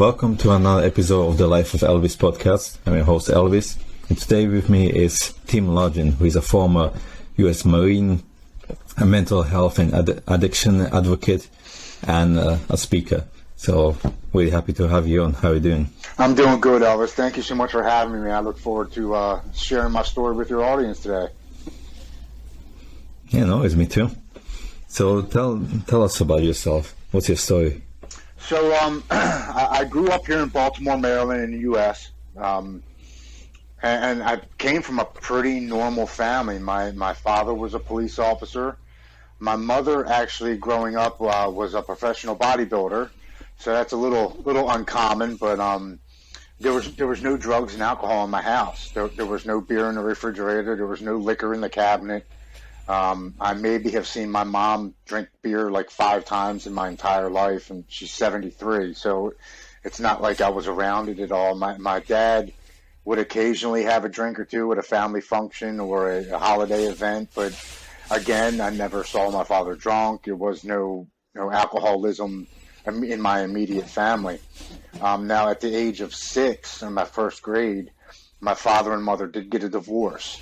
Welcome to another episode of the Life of Elvis podcast. I'm your host Elvis, and today with me is Tim Lodgen, who is a former U.S. Marine, a mental health and addiction advocate, and a speaker. So, really happy to have you on. How are you doing? I'm doing good, Elvis. Thank you so much for having me. I look forward to sharing my story with your audience today. Yeah, no, it's me too. So, tell us about yourself. What's your story? So, I grew up here in Baltimore, Maryland, in the U.S., and I came from a pretty normal family. My father was a police officer. My mother, actually, growing up, was a professional bodybuilder. So that's a little uncommon, but there was no drugs and alcohol in my house. There was no beer in the refrigerator. There was no liquor in the cabinet. I maybe have seen my mom drink beer like 5 times in my entire life, and she's 73, so it's not like I was around it at all. My dad would occasionally have a drink or two at a family function or a holiday event, but again, I never saw my father drunk. There was no alcoholism in my immediate family. Now, at the age of 6, in my first grade, my father and mother did get a divorce.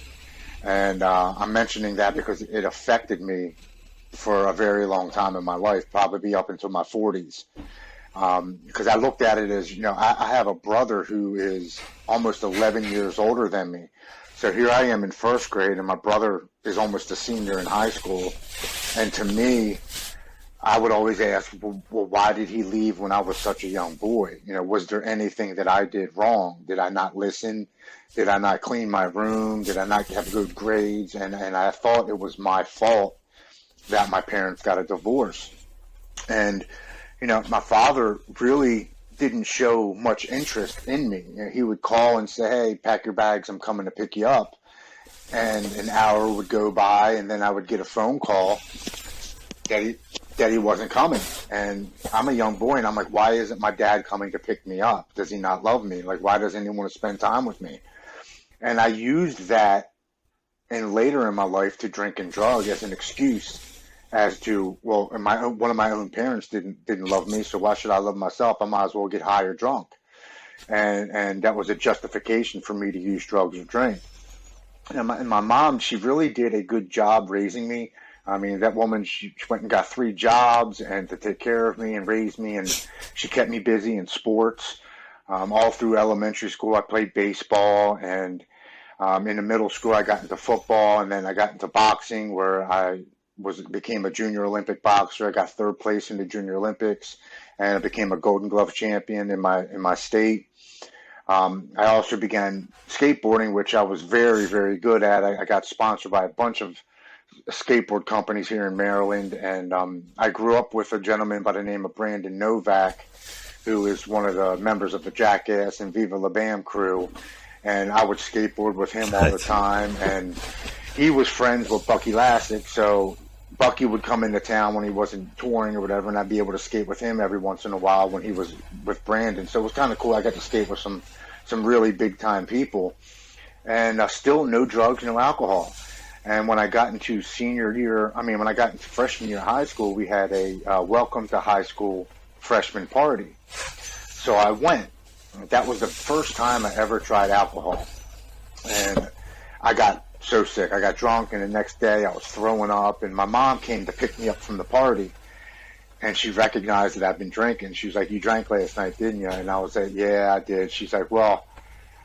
And I'm mentioning that because it affected me for a very long time in my life, probably up until my 40s. Because I looked at it as, I have a brother who is almost 11 years older than me. So here I am in first grade, and my brother is almost a senior in high school. And to me, I would always ask, well, why did he leave when I was such a young boy? Was there anything that I did wrong? Did I not listen? Did I not clean my room? Did I not have good grades? And I thought it was my fault that my parents got a divorce. And, my father really didn't show much interest in me. He would call and say, hey, pack your bags, I'm coming to pick you up. And an hour would go by, and then I would get a phone call that he wasn't coming. And I'm a young boy, and I'm like, why isn't my dad coming to pick me up? Does he not love me? Like, why doesn't he want to spend time with me? And I used that and later in my life to drink and drug as an excuse as to, well, one of my own parents didn't love me, so why should I love myself? I might as well get high or drunk. And that was a justification for me to use drugs or drink. And my mom, she really did a good job raising me. I mean, that woman, she went and got 3 jobs and to take care of me and raise me, and she kept me busy in sports. All through elementary school, I played baseball, and in the middle school, I got into football, and then I got into boxing, where I became a junior Olympic boxer. I got 3rd place in the Junior Olympics, and I became a Golden Glove champion in my state. I also began skateboarding, which I was very, very good at. I got sponsored by a bunch of skateboard companies here in Maryland, and I grew up with a gentleman by the name of Brandon Novak, who is one of the members of the Jackass and Viva La Bam crew, and I would skateboard with him all the time, and he was friends with Bucky Lassick, so Bucky would come into town when he wasn't touring or whatever, and I'd be able to skate with him every once in a while when he was with Brandon. So it was kind of cool. I got to skate with some really big-time people, and still no drugs, no alcohol. And when I got into when I got into freshman year of high school, we had a welcome to high school freshman party. So I went. That was the first time I ever tried alcohol. And I got so sick. I got drunk, and the next day I was throwing up, and my mom came to pick me up from the party, and she recognized that I'd been drinking. She was like, you drank last night, didn't you? And I was like, yeah, I did. She's like, well,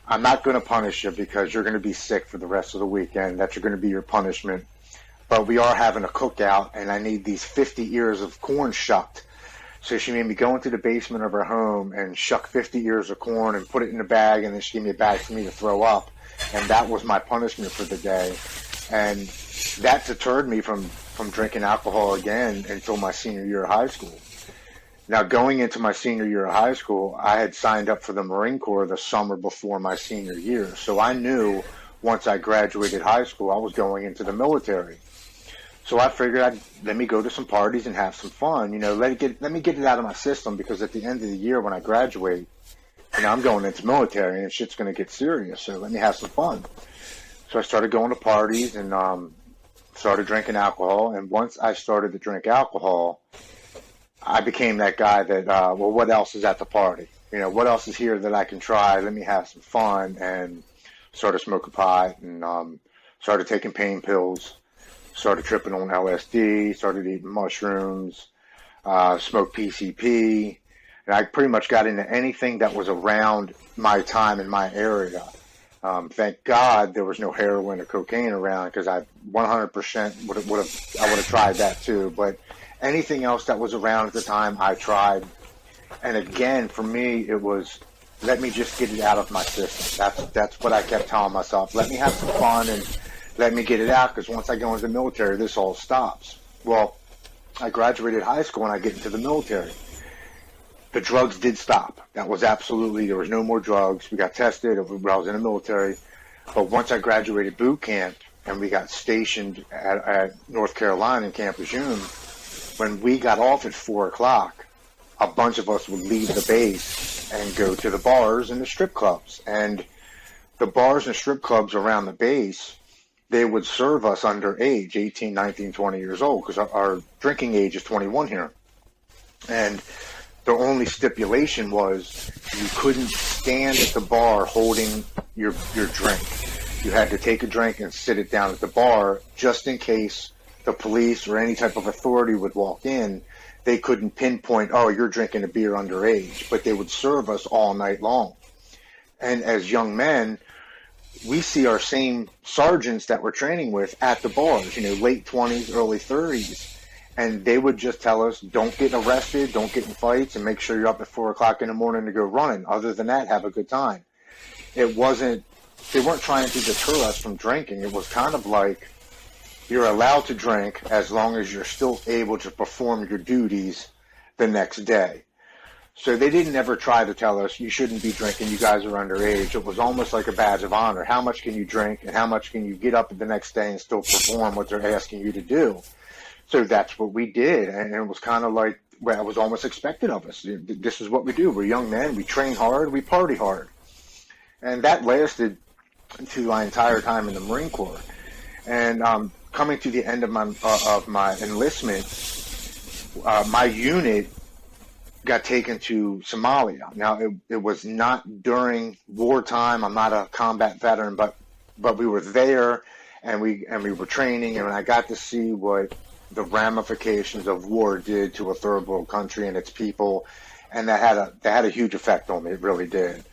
I'm not going to punish you because you're going to be sick for the rest of the weekend. That's going to be your punishment. But we are having a cookout, and I need these 50 ears of corn shucked. So she made me go into the basement of her home and shuck 50 ears of corn and put it in a bag, and then she gave me a bag for me to throw up. And that was my punishment for the day. And that deterred me from drinking alcohol again until my senior year of high school. Now, going into my senior year of high school, I had signed up for the Marine Corps the summer before my senior year. So I knew once I graduated high school, I was going into the military. So I figured let me go to some parties and have some fun. Let me get it out of my system, because at the end of the year when I graduate, I'm going into military and shit's going to get serious. So let me have some fun. So I started going to parties and started drinking alcohol. And once I started to drink alcohol, I became that guy that, what else is at the party? what else is here that I can try? Let me have some fun. And started smoking pot and started taking pain pills, started tripping on LSD, started eating mushrooms, smoked PCP. And I pretty much got into anything that was around my time in my area. Thank God there was no heroin or cocaine around, because I 100% would have tried that too. But anything else that was around at the time, I tried. And again, for me, it was, let me just get it out of my system. That's what I kept telling myself. Let me have some fun and let me get it out, because once I go into the military, this all stops. Well, I graduated high school and I get into the military. The drugs did stop. That was absolutely, there was no more drugs. We got tested when I was in the military. But once I graduated boot camp and we got stationed at North Carolina in Camp Lejeune, when we got off at 4 o'clock, a bunch of us would leave the base and go to the bars and the strip clubs. And the bars and strip clubs around the base, they would serve us underage, 18, 19, 20 years old, because our drinking age is 21 here. And the only stipulation was you couldn't stand at the bar holding your drink. You had to take a drink and sit it down at the bar, just in case the police or any type of authority would walk in. They couldn't pinpoint, oh, you're drinking a beer underage, but they would serve us all night long. And as young men, we see our same sergeants that we're training with at the bars, late 20s, early 30s. And they would just tell us, don't get arrested, don't get in fights, and make sure you're up at 4 o'clock in the morning to go running. Other than that, have a good time. They weren't trying to deter us from drinking. It was kind of like, you're allowed to drink as long as you're still able to perform your duties the next day. So they didn't ever try to tell us, you shouldn't be drinking, you guys are underage. It was almost like a badge of honor. How much can you drink and how much can you get up the next day and still perform what they're asking you to do? So that's what we did, and it was kind of like, well, it was almost expected of us. This is what we do. We're young men. We train hard. We party hard. And that lasted through my entire time in the Marine Corps. And coming to the end of my enlistment, my unit got taken to Somalia. Now, it was not during wartime. I'm not a combat veteran, but we were there, and we were training, and I got to see what the ramifications of war did to a third world country and its people, and that had a huge effect on me. It really did.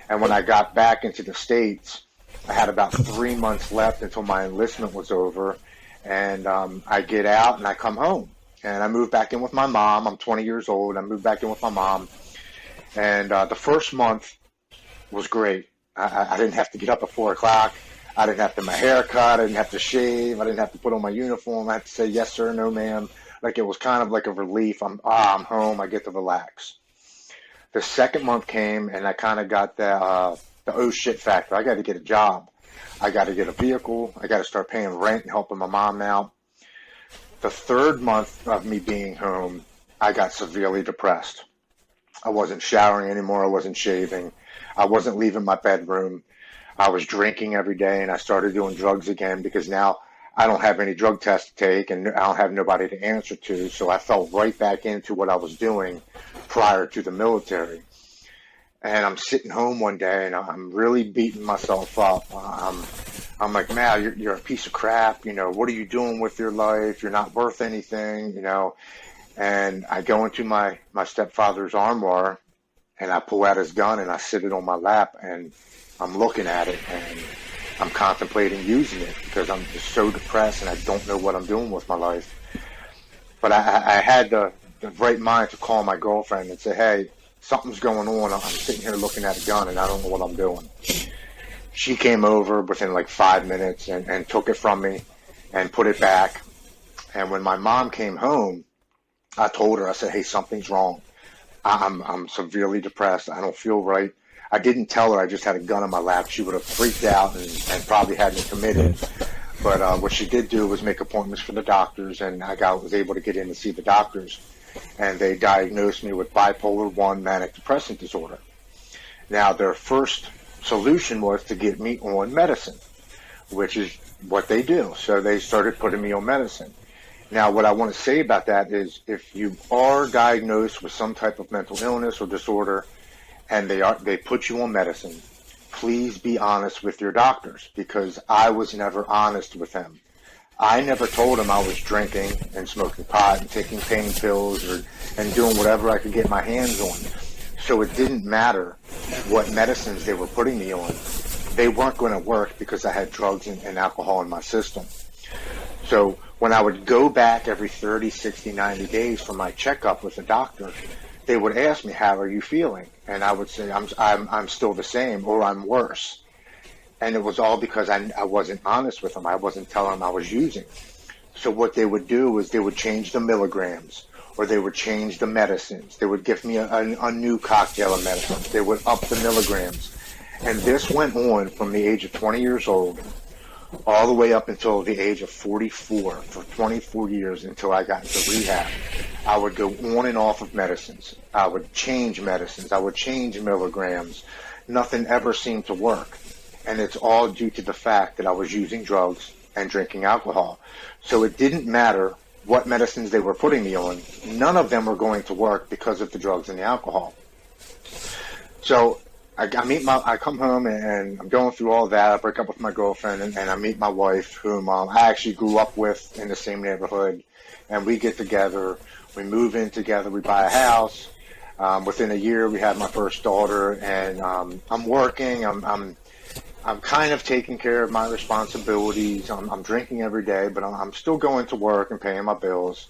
And when I got back into the States, I had about 3 months left until my enlistment was over, and I get out and I come home, and I moved back in with my mom. I'm 20 years old. I moved back in with my mom, and the first month was great. I didn't have to get up at 4 o'clock. I didn't have to have my hair cut. I didn't have to shave. I didn't have to put on my uniform. I had to say yes, sir, no, ma'am. Like, it was kind of like a relief. I'm home. I get to relax. The second month came, and I kind of got the oh shit factor. I got to get a job. I got to get a vehicle. I got to start paying rent and helping my mom out. The third month of me being home, I got severely depressed. I wasn't showering anymore. I wasn't shaving. I wasn't leaving my bedroom. I was drinking every day, and I started doing drugs again, because now I don't have any drug tests to take, and I don't have nobody to answer to. So I fell right back into what I was doing prior to the military. And I'm sitting home one day, and I'm really beating myself up. I'm like, man, you're a piece of crap. What are you doing with your life? You're not worth anything, And I go into my stepfather's armoire, and I pull out his gun, and I sit it on my lap, and I'm looking at it, and I'm contemplating using it, because I'm just so depressed and I don't know what I'm doing with my life. But I had the right mind to call my girlfriend and say, hey, something's going on. I'm sitting here looking at a gun and I don't know what I'm doing. She came over within like 5 minutes and took it from me and put it back. And when my mom came home, I told her, I said, hey, something's wrong. I'm severely depressed. I don't feel right. I didn't tell her I just had a gun in my lap. She would have freaked out and probably had me committed. But what she did do was make appointments for the doctors, and I was able to get in to see the doctors. And they diagnosed me with bipolar 1 manic depressive disorder. Now, their first solution was to get me on medicine, which is what they do. So they started putting me on medicine. Now, what I want to say about that is, if you are diagnosed with some type of mental illness or disorder, and they put you on medicine, please be honest with your doctors, because I was never honest with them. I never told them I was drinking and smoking pot and taking pain pills and doing whatever I could get my hands on. So it didn't matter what medicines they were putting me on. They weren't going to work because I had drugs and alcohol in my system. So when I would go back every 30, 60, 90 days for my checkup with the doctor, they would ask me, how are you feeling? And I would say, I'm still the same, or I'm worse. And it was all because I wasn't honest with them. I wasn't telling them I was using. So what they would do is they would change the milligrams, or they would change the medicines. They would give me a new cocktail of medicines. They would up the milligrams. And this went on from the age of 20 years old all the way up until the age of 44, for 24 years until I got into rehab. I would go on and off of medicines. I would change medicines. I would change milligrams. Nothing ever seemed to work. And it's all due to the fact that I was using drugs and drinking alcohol. So it didn't matter what medicines they were putting me on. None of them were going to work because of the drugs and the alcohol. So I come home and I'm going through all that. I break up with my girlfriend and I meet my wife, whom I actually grew up with in the same neighborhood. And we get together. We move in together. We buy a house. Within a year, we have my first daughter. And I'm working. I'm kind of taking care of my responsibilities. I'm drinking every day, but I'm still going to work and paying my bills.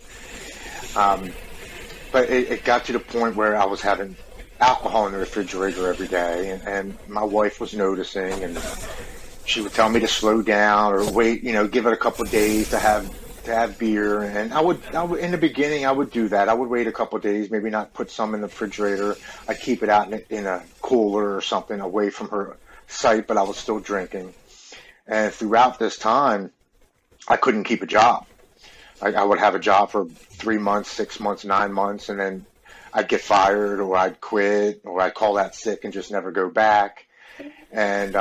But it got to the point where I was having alcohol in the refrigerator every day, and my wife was noticing, and she would tell me to slow down or wait, give it a couple of days to have beer. And I would in the beginning I would do that. I would wait a couple of days, maybe not put some in the refrigerator. I'd keep it out in a cooler or something away from her sight, but I was still drinking. And throughout this time, I couldn't keep a job. I would have a job for 3 months, 6 months, 9 months, and then I'd get fired, or I'd quit, or I'd call out sick and just never go back. And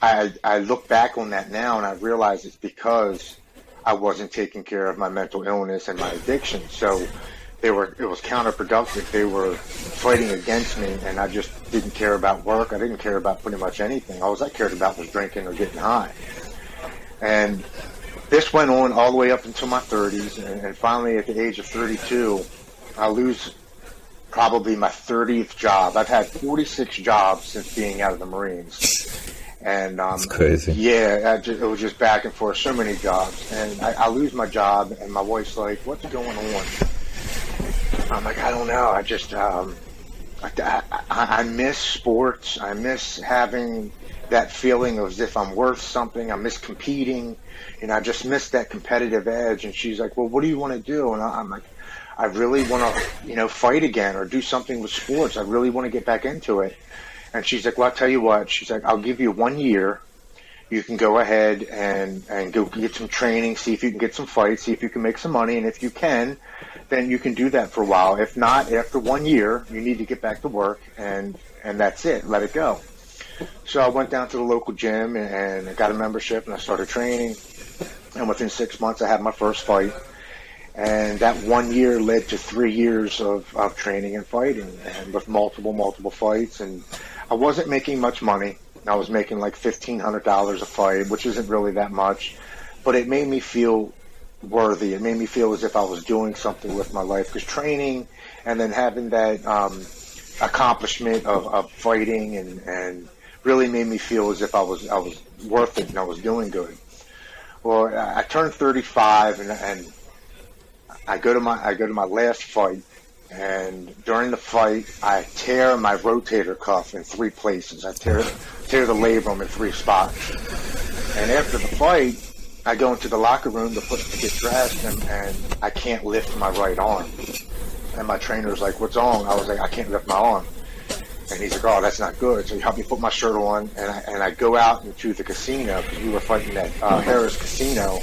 I look back on that now, and I realize it's because I wasn't taking care of my mental illness and my addiction. So it was counterproductive. They were fighting against me, and I just didn't care about work. I didn't care about pretty much anything. All I cared about was drinking or getting high. And this went on all the way up until my 30s, and finally at the age of 32, I lose probably my 30th job. I've had 46 jobs since being out of the Marines. And that's crazy. Yeah, it was just back and forth, so many jobs. And I lose my job, and my wife's like, what's going on? I'm like, I don't know. I just, I miss sports. I miss having that feeling of as if I'm worth something. I miss competing. I just miss that competitive edge. And she's like, well, what do you want to do? And I'm like, I really want to, fight again or do something with sports. I really want to get back into it. And she's like, well, I'll tell you what. She's like, I'll give you 1 year. You can go ahead and go get some training, see if you can get some fights, see if you can make some money. And if you can, then you can do that for a while. If not, after 1 year, you need to get back to work, and that's it. Let it go. So I went down to the local gym and I got a membership, and I started training. And within 6 months, I had my first fight. And that 1 year led to 3 years of training and fighting, and with multiple fights. And I wasn't making much money. I was making like $1,500 a fight, which isn't really that much. But it made me feel worthy. It made me feel as if I was doing something with my life. Because training and then having that accomplishment of fighting and really made me feel as if I was worth it and I was doing good. Well, I turned 35 and I go to my last fight, and during the fight, I tear my rotator cuff in 3 places. I tear the labrum in 3 spots. And after the fight, I go into the locker room to get dressed, and I can't lift my right arm. And my trainer's like, "What's wrong?" I was like, "I can't lift my arm." And he's like, "Oh, that's not good." So he helped me put my shirt on, and I go out into the casino, because we were fighting at Harris Casino.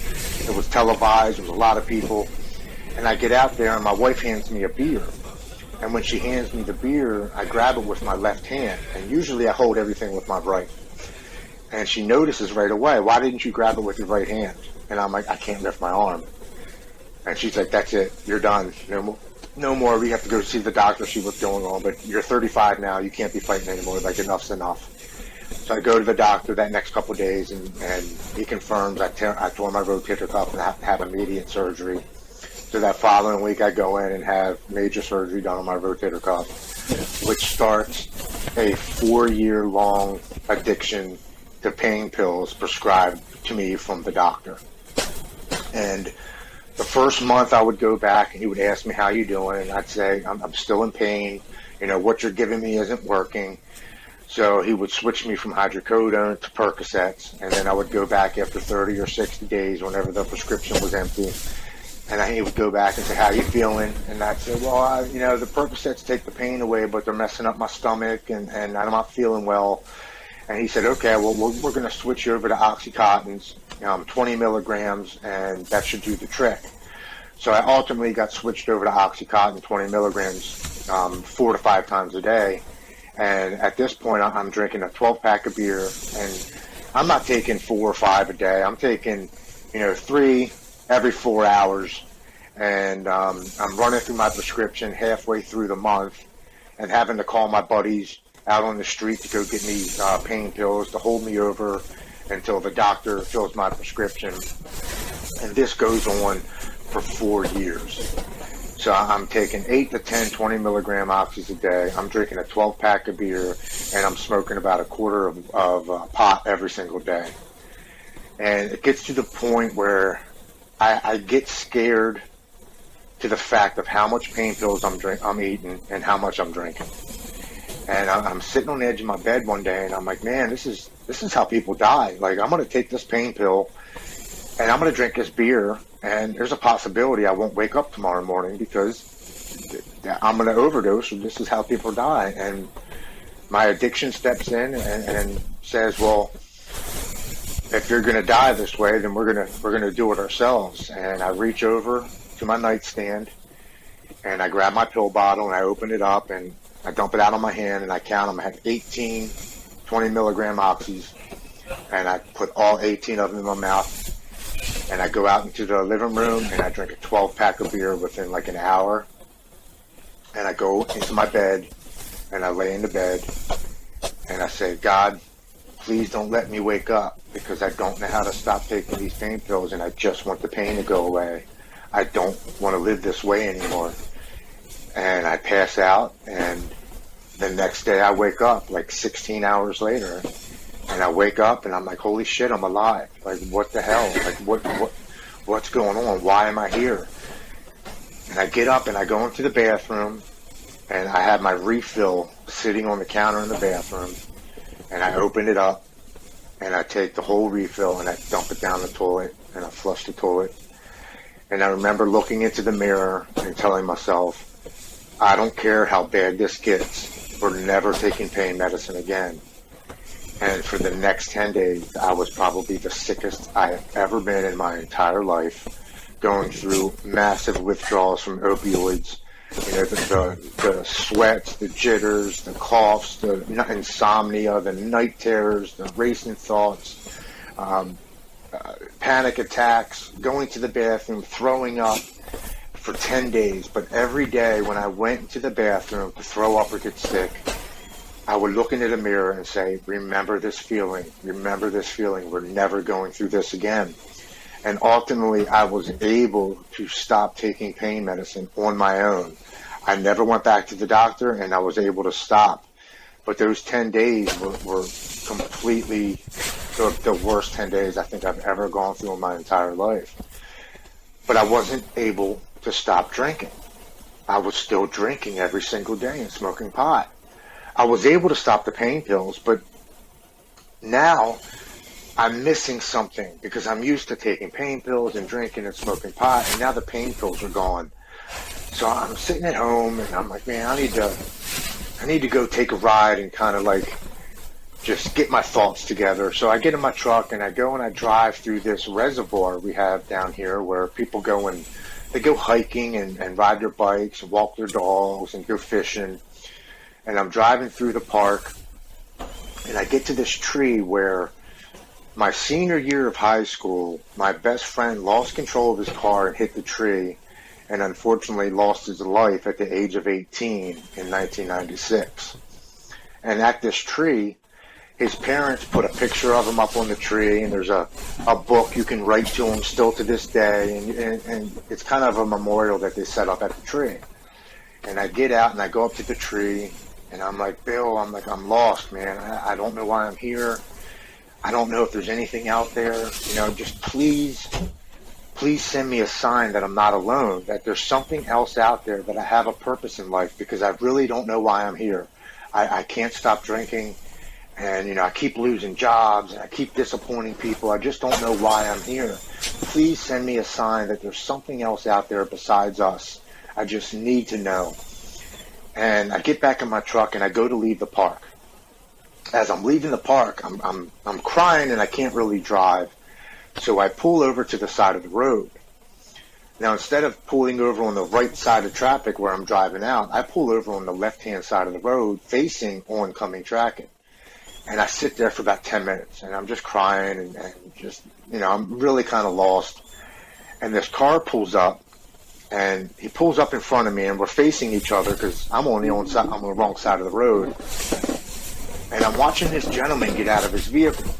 It was televised. There was a lot of people. And I get out there, and my wife hands me a beer. And when she hands me the beer, I grab it with my left hand. And usually I hold everything with my right. And she notices right away, "Why didn't you grab it with your right hand?" And I'm like, "I can't lift my arm." And she's like, "That's it. You're done. no more. We have to go see the doctor, see what's going on. But you're 35 now. You can't be fighting anymore. Like, enough's enough. So I go to the doctor that next couple of days, and he confirms I tore my rotator cuff and have immediate surgery. So that following week, I go in and have major surgery done on my rotator cuff, which starts a 4-year-long addiction to pain pills prescribed to me from the doctor. And the first month I would go back and he would ask me, how you doing? And I'd say, I'm still in pain. You know, what you're giving me isn't working. So he would switch me from hydrocodone to Percocets. And then I would go back after 30 or 60 days whenever the prescription was empty. And he would go back and say, how you feeling? And I'd say, well, the Percocets take the pain away, but they're messing up my stomach and I'm not feeling well. And he said, okay, well, we're going to switch you over to Oxycontins, 20 milligrams, and that should do the trick. So I ultimately got switched over to Oxycontin, 20 milligrams, 4 to 5 times a day. And at this point, I'm drinking a 12-pack of beer, and I'm not taking 4 or 5 a day. I'm taking, 3 every 4 hours. And I'm running through my prescription halfway through the month and having to call my buddies out on the street to go get me pain pills to hold me over until the doctor fills my prescription. And this goes on for 4 years. So I'm taking 8 to 10 20 milligram oxys a day. I'm drinking a 12-pack of beer, and I'm smoking about a quarter of pot every single day. And it gets to the point where I get scared to the fact of how much pain pills I'm eating and how much I'm drinking. And I'm sitting on the edge of my bed one day, and I'm like, man, this is how people die. Like, I'm going to take this pain pill, and I'm going to drink this beer, and there's a possibility I won't wake up tomorrow morning because I'm going to overdose, and this is how people die. And my addiction steps in and says, well, if you're going to die this way, then we're going to do it ourselves. And I reach over to my nightstand, and I grab my pill bottle, and I open it up, and I dump it out on my hand, and I count them. I have 18 20 milligram oxys, and I put all 18 of them in my mouth, and I go out into the living room, and I drink a 12-pack of beer within like an hour, and I go into my bed, and I lay in the bed, and I say, God, please don't let me wake up, because I don't know how to stop taking these pain pills, and I just want the pain to go away. I don't want to live this way anymore. And I pass out, and the next day I wake up like 16 hours later, and I wake up and I'm like, holy shit, I'm alive. Like, what the hell? Like, what's going on? Why am I here? And I get up and I go into the bathroom, and I have my refill sitting on the counter in the bathroom, and I open it up, and I take the whole refill and I dump it down the toilet, and I flush the toilet. And I remember looking into the mirror and telling myself, I don't care how bad this gets, we're never taking pain medicine again. And for the next 10 days, I was probably the sickest I have ever been in my entire life, going through massive withdrawals from opioids, the sweats, the jitters, the coughs, the insomnia, the night terrors, the racing thoughts, panic attacks, going to the bathroom, throwing up, for 10 days. But every day when I went into the bathroom to throw up or get sick, I would look into the mirror and say, remember this feeling, we're never going through this again. And ultimately I was able to stop taking pain medicine on my own. I never went back to the doctor, and I was able to stop. But those 10 days were completely the worst 10 days I think I've ever gone through in my entire life. But I wasn't able to stop drinking. I was still drinking every single day and smoking pot. I was able to stop the pain pills, but now I'm missing something, because I'm used to taking pain pills and drinking and smoking pot, and now the pain pills are gone. So I'm sitting at home, and I'm like, man, I need to go take a ride and kind of like just get my thoughts together. So I get in my truck, and I go and I drive through this reservoir we have down here where people go and they go hiking and ride their bikes and walk their dogs and go fishing. And I'm driving through the park, and I get to this tree where my senior year of high school, my best friend lost control of his car and hit the tree, and unfortunately lost his life at the age of 18 in 1996. And at this tree, his parents put a picture of him up on the tree, and there's a book you can write to him still to this day, and it's kind of a memorial that they set up at the tree. And I get out and I go up to the tree, and I'm like, Bill, I'm lost, man. I don't know why I'm here. I don't know if there's anything out there. Just please send me a sign that I'm not alone, that there's something else out there, that I have a purpose in life, because I really don't know why I'm here. I can't stop drinking, and, I keep losing jobs, and I keep disappointing people. I just don't know why I'm here. Please send me a sign that there's something else out there besides us. I just need to know. And I get back in my truck, and I go to leave the park. As I'm leaving the park, I'm crying, and I can't really drive. So I pull over to the side of the road. Now, instead of pulling over on the right side of traffic where I'm driving out, I pull over on the left-hand side of the road facing oncoming traffic. And I sit there for about 10 minutes, and I'm just crying and just, I'm really kind of lost. And this car pulls up, and he pulls up in front of me, and we're facing each other because I'm on the wrong side of the road. And I'm watching this gentleman get out of his vehicle,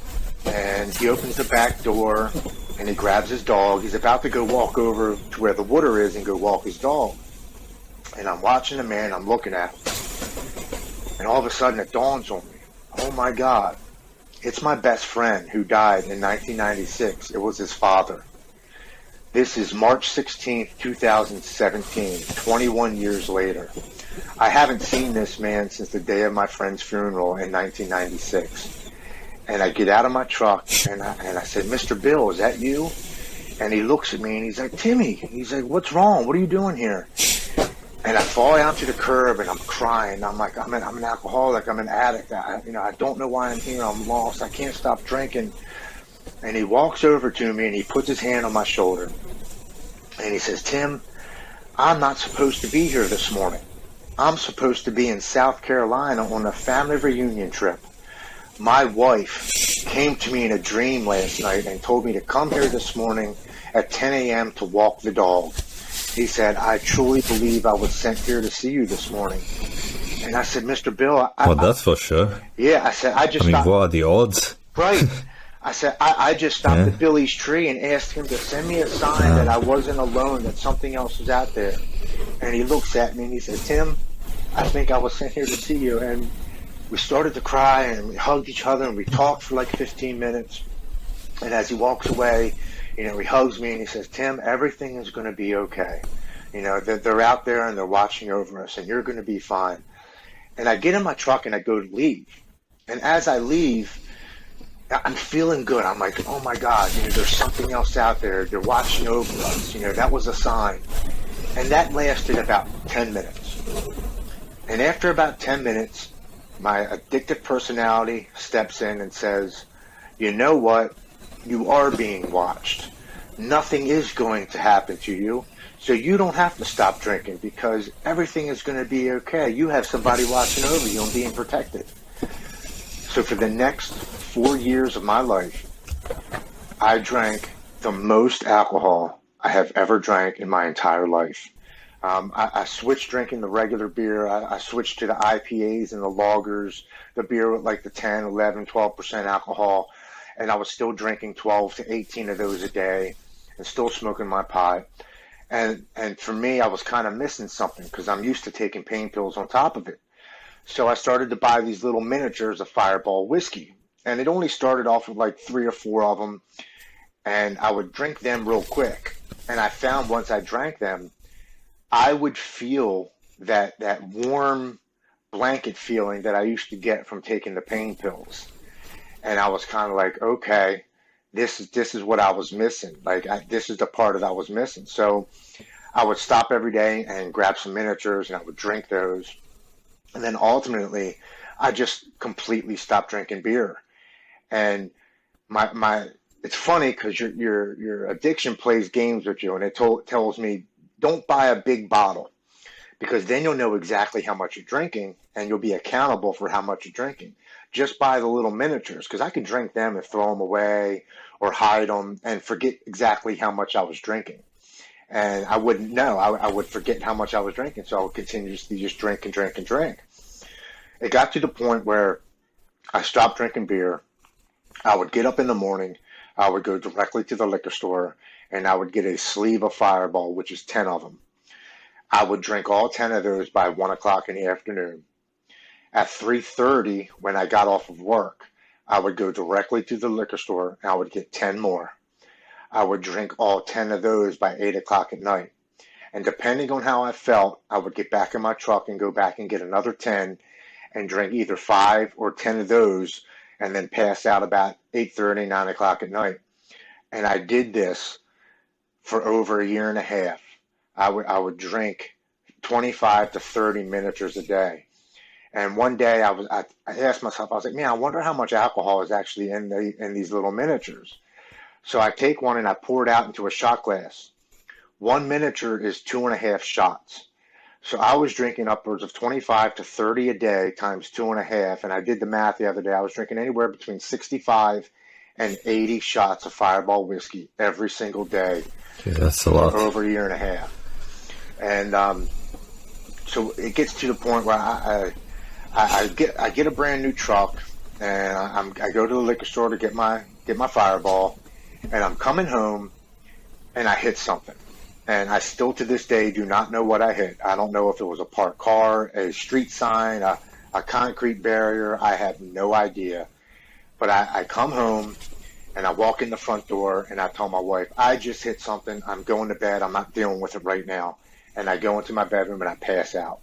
and he opens the back door, and he grabs his dog. He's about to go walk over to where the water is and go walk his dog. And I'm watching the man, I'm looking at him. And all of a sudden it dawns on me, oh my God, it's my best friend who died in 1996. It was his father. This is March 16th, 2017, 21 years later. I haven't seen this man since the day of my friend's funeral in 1996. And I get out of my truck, and I said, Mr. Bill, is that you? And he looks at me, and he's like, Timmy. He's like, what's wrong? What are you doing here? And I fall out to the curb, and I'm crying. I'm like, I'm an alcoholic. I'm an addict. I don't know why I'm here. I'm lost. I can't stop drinking. And he walks over to me, and he puts his hand on my shoulder. And he says, Tim, I'm not supposed to be here this morning. I'm supposed to be in South Carolina on a family reunion trip. My wife came to me in a dream last night and told me to come here this morning at 10 a.m. to walk the dog. He said, I truly believe I was sent here to see you this morning. And I said, Mr. Bill, that's for sure. Yeah, I said, what are the odds? Right. I said, I just stopped at Billy's tree and asked him to send me a sign that I wasn't alone, that something else was out there. And he looks at me and he said, Tim, I think I was sent here to see you. And we started to cry, and we hugged each other, and we talked for like 15 minutes. And as he walks away, he hugs me, and he says, Tim, everything is going to be okay. They're out there, and they're watching over us, and you're going to be fine. And I get in my truck, and I go to leave. And as I leave, I'm feeling good. I'm like, oh, my God, there's something else out there. They're watching over us. That was a sign. And that lasted about 10 minutes. And after about 10 minutes, my addictive personality steps in and says, you know what? You are being watched. Nothing is going to happen to you, so you don't have to stop drinking because everything is going to be okay. You have somebody watching over you and being protected. So for the next 4 years of my life, I drank the most alcohol I have ever drank in my entire life. I switched drinking the regular beer. I switched to the IPAs and the lagers, the beer with like the 10, 11, 12% alcohol. And I was still drinking 12 to 18 of those a day and still smoking my pot. And for me, I was kind of missing something because I'm used to taking pain pills on top of it. So I started to buy these little miniatures of Fireball whiskey. And it only started off with like 3 or 4 of them. And I would drink them real quick. And I found once I drank them, I would feel that warm blanket feeling that I used to get from taking the pain pills. And I was kind of like, okay, this is what I was missing. This is the part that I was missing. So I would stop every day and grab some miniatures, and I would drink those. And then ultimately, I just completely stopped drinking beer. And it's funny because your addiction plays games with you, and it tells me, don't buy a big bottle because then you'll know exactly how much you're drinking and you'll be accountable for how much you're drinking. Just buy the little miniatures because I could drink them and throw them away or hide them and forget exactly how much I was drinking. And I wouldn't know. I would forget how much I was drinking, so I would continuously just drink and drink and drink. It got to the point where I stopped drinking beer. I would get up in the morning. I would go directly to the liquor store, and I would get a sleeve of Fireball, which is 10 of them. I would drink all 10 of those by 1 o'clock in the afternoon. At 3:30, when I got off of work, I would go directly to the liquor store, and I would get 10 more. I would drink all 10 of those by 8 o'clock at night. And depending on how I felt, I would get back in my truck and go back and get another 10 and drink either 5 or 10 of those, and then pass out about 8:30, 9 o'clock at night. And I did this for over a year and a half. I would drink 25 to 30 miniatures a day. And one day I asked myself, I was like, man, I wonder how much alcohol is actually in these little miniatures. So I take one and I pour it out into a shot glass. One miniature is 2.5 shots. So I was drinking upwards of 25 to 30 a day times 2.5. And I did the math the other day. I was drinking anywhere between 65 and 80 shots of Fireball whiskey every single day. Yeah, that's a lot. For over a year and a half. And so it gets to the point where I get a brand new truck, and I go to the liquor store to get my Fireball, and I'm coming home, and I hit something. And I still to this day do not know what I hit. I don't know if it was a parked car, a street sign, a concrete barrier. I have no idea. But I come home, and I walk in the front door, and I tell my wife, I just hit something. I'm going to bed. I'm not dealing with it right now. And I go into my bedroom, and I pass out.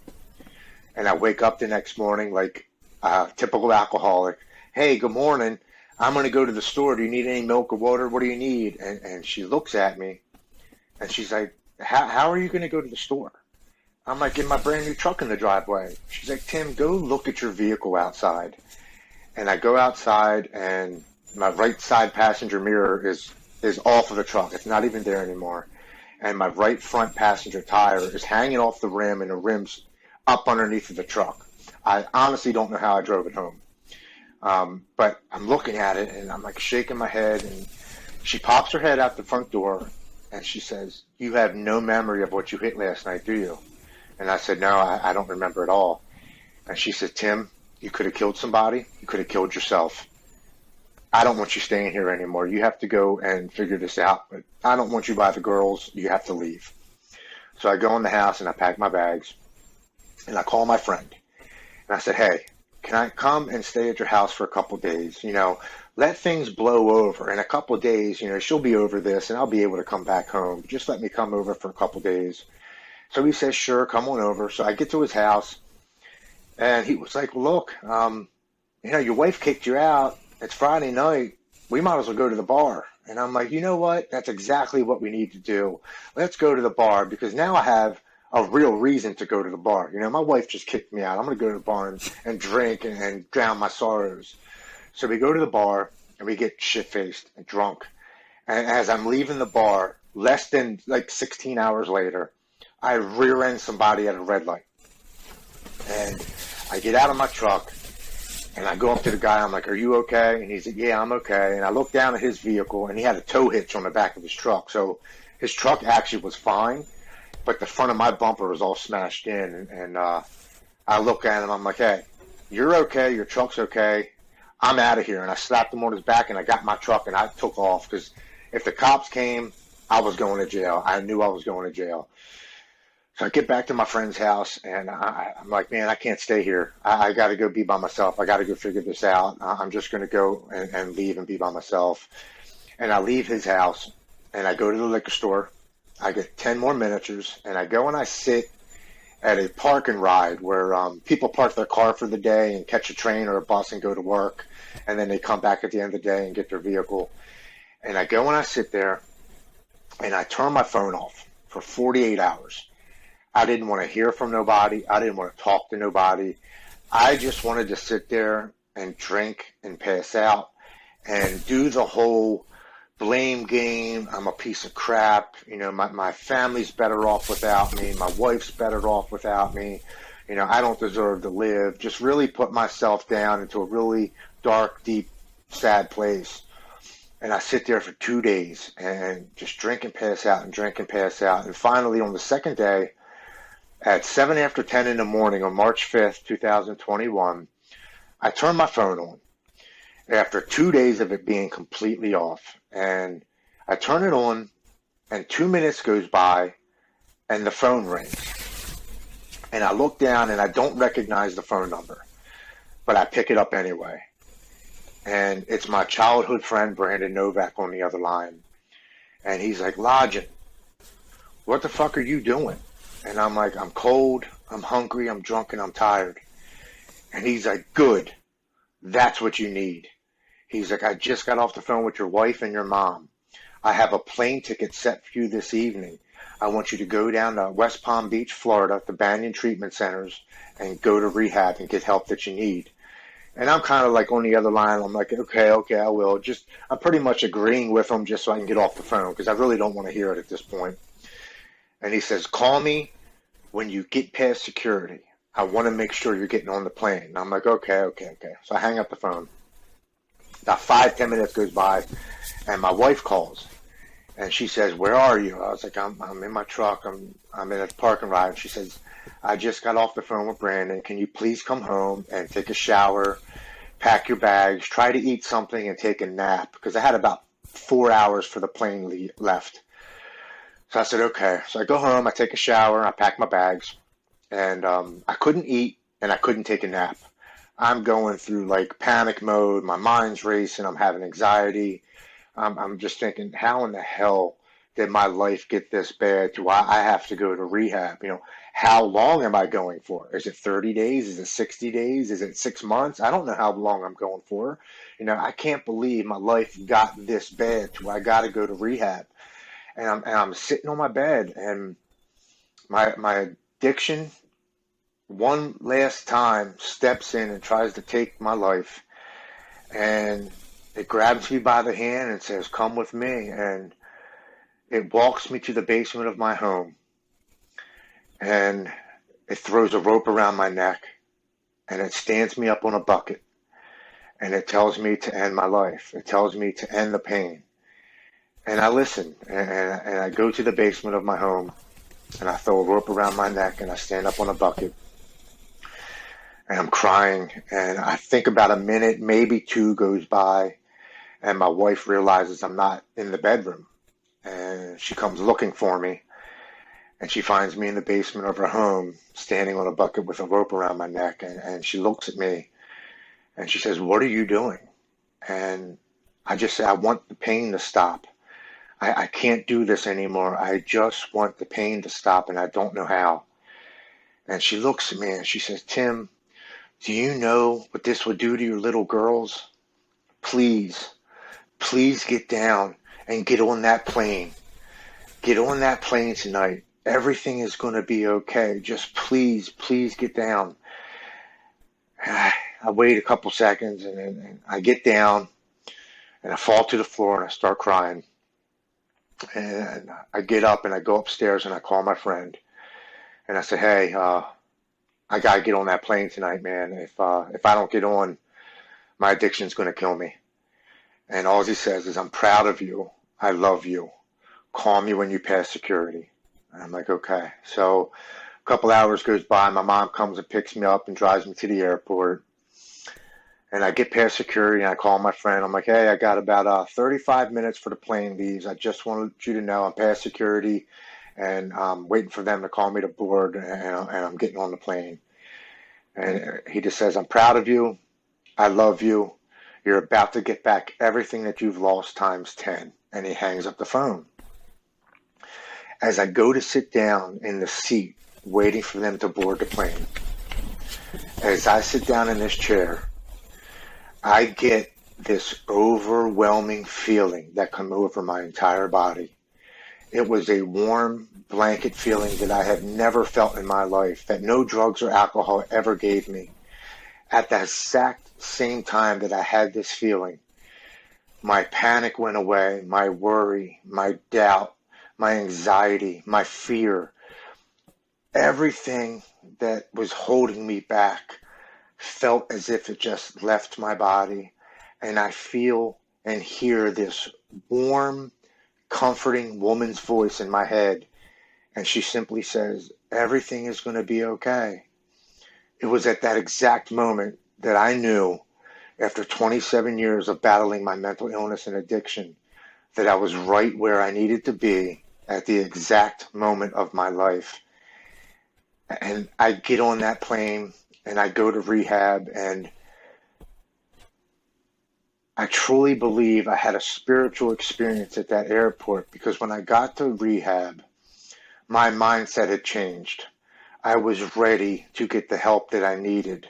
And I wake up the next morning like a typical alcoholic. Hey, good morning. I'm going to go to the store. Do you need any milk or water? What do you need? And she looks at me, and she's like, how are you going to go to the store? I'm like, in my brand new truck in the driveway. She's like, Tim, go look at your vehicle outside. And I go outside, and my right side passenger mirror is off of the truck. It's not even there anymore. And my right front passenger tire is hanging off the rim, and the rim's up underneath of the truck. I honestly don't know how I drove it home. But I'm looking at it, and I'm like shaking my head, and she pops her head out the front door, and she says, you have no memory of what you hit last night, do you? And I said, no, I don't remember at all. And she said, Tim, you could have killed somebody. You could have killed yourself. I don't want you staying here anymore. You have to go and figure this out. But I don't want you by the girls. You have to leave. So I go in the house, and I pack my bags, and I call my friend. And I said, hey, can I come and stay at your house for a couple of days? You know, let things blow over. In a couple of days, you know, she'll be over this, and I'll be able to come back home. Just let me come over for a couple of days. So he says, sure, come on over. So I get to his house, and he was like, look, you know, your wife kicked you out. It's Friday night. We might as well go to the bar. And I'm like, you know what? That's exactly what we need to do. Let's go to the bar, because now I have a real reason to go to the bar. You know, my wife just kicked me out. I'm going to go to the bar and drink and drown my sorrows. So we go to the bar, and we get shit-faced and drunk. And as I'm leaving the bar, less than like 16 hours later, I rear-end somebody at a red light. And I get out of my truck, and I go up to the guy. I'm like, are you okay? And he's like, yeah, I'm okay. And I look down at his vehicle, and he had a tow hitch on the back of his truck. So his truck actually was fine, but the front of my bumper was all smashed in. And I look at him. I'm like, hey, you're okay. Your truck's okay. I'm out of here. And I slapped him on his back, and I got my truck, and I took off, because if the cops came, I was going to jail. I knew I was going to jail. So I get back to my friend's house, and I'm like, man, I can't stay here. I got to go be by myself. I got to go figure this out. I'm just going to go and leave and be by myself. And I leave his house, and I go to the liquor store. I get 10 more miniatures, and I go and I sit at a park and ride where people park their car for the day and catch a train or a bus and go to work, and then they come back at the end of the day and get their vehicle. And I go and I sit there, and I turn my phone off for 48 hours. I didn't want to hear from nobody. I didn't want to talk to nobody. I just wanted to sit there and drink and pass out and do the whole blame game. I'm a piece of crap. You know, my family's better off without me. My wife's better off without me. You know, I don't deserve to live. Just really put myself down into a really dark, deep, sad place. And I sit there for 2 days and just drink and pass out and drink and pass out. And finally, on the second day, at 7 after 10 in the morning on March 5th, 2021, I turned my phone on after 2 days of it being completely off. And I turn it on, and 2 minutes goes by, and the phone rings. And I look down, and I don't recognize the phone number, but I pick it up anyway. And it's my childhood friend, Brandon Novak, on the other line. And he's like, Lodgen, what the fuck are you doing? And I'm like, I'm cold, I'm hungry, I'm drunk, and I'm tired. And he's like, good. That's what you need. He's like, I just got off the phone with your wife and your mom. I have a plane ticket set for you this evening. I want you to go down to West Palm Beach, Florida, the Banyan Treatment Centers, and go to rehab and get help that you need. And I'm kind of like on the other line. I'm like, okay, I will. I'm pretty much agreeing with him just so I can get off the phone because I really don't want to hear it at this point. And he says, call me when you get past security. I want to make sure you're getting on the plane. And I'm like, okay. So I hang up the phone. About 5-10 minutes goes by, and my wife calls. And she says, where are you? I was like, I'm in my truck. I'm in a parking lot. And she says, I just got off the phone with Brandon. Can you please come home and take a shower, pack your bags, try to eat something, and take a nap? Because I had about 4 hours for the plane left. So I said, okay. So I go home, I take a shower, I pack my bags. And I couldn't eat, and I couldn't take a nap. I'm going through like panic mode. My mind's racing. I'm having anxiety. I'm just thinking, how in the hell did my life get this bad to I have to go to rehab? How long am I going for? Is it 30 days? Is it 60 days? Is it 6 months? I don't know how long I'm going for. I can't believe my life got this bad to I got to go to rehab. And I'm sitting on my bed, and my addiction one last time steps in and tries to take my life. And it grabs me by the hand and says, come with me. And it walks me to the basement of my home. And it throws a rope around my neck. And it stands me up on a bucket. And it tells me to end my life. It tells me to end the pain. And I listen. And I go to the basement of my home. And I throw a rope around my neck. And I stand up on a bucket. And I'm crying. And I think about a minute, maybe two goes by. And my wife realizes I'm not in the bedroom. And she comes looking for me. And she finds me in the basement of her home, standing on a bucket with a rope around my neck. And she looks at me. And she says, what are you doing? And I just say, I want the pain to stop. I can't do this anymore. I just want the pain to stop, and I don't know how. And she looks at me and she says, Tim, do you know what this would do to your little girls? Please get down and get on that plane. Get on that plane tonight. Everything is going to be okay. Just please get down. I wait a couple seconds, and I get down, and I fall to the floor, and I start crying. And I get up, and I go upstairs, and I call my friend. And I say, hey, I got to get on that plane tonight, man. If I don't get on, my addiction's going to kill me. And all he says is, I'm proud of you. I love you. Call me when you pass security. And I'm like, okay. So a couple hours goes by. My mom comes and picks me up and drives me to the airport. And I get past security, and I call my friend. I'm like, hey, I got about 35 minutes for the plane leaves. I just wanted you to know I'm past security, and I'm waiting for them to call me to board, and I'm getting on the plane. And he just says, I'm proud of you. I love you. You're about to get back everything that you've lost times 10. And he hangs up the phone. As I go to sit down in the seat, waiting for them to board the plane, as I sit down in this chair, I get this overwhelming feeling that comes over my entire body. It was a warm blanket feeling that I had never felt in my life, that no drugs or alcohol ever gave me. At the exact same time that I had this feeling, my panic went away, my worry, my doubt, my anxiety, my fear, everything that was holding me back felt as if it just left my body, and I feel and hear this warm, comforting woman's voice in my head. And she simply says, everything is going to be okay. It was at that exact moment that I knew, after 27 years of battling my mental illness and addiction, that I was right where I needed to be at the exact moment of my life. And I get on that plane and I go to rehab, and I truly believe I had a spiritual experience at that airport, because when I got to rehab, my mindset had changed. I was ready to get the help that I needed.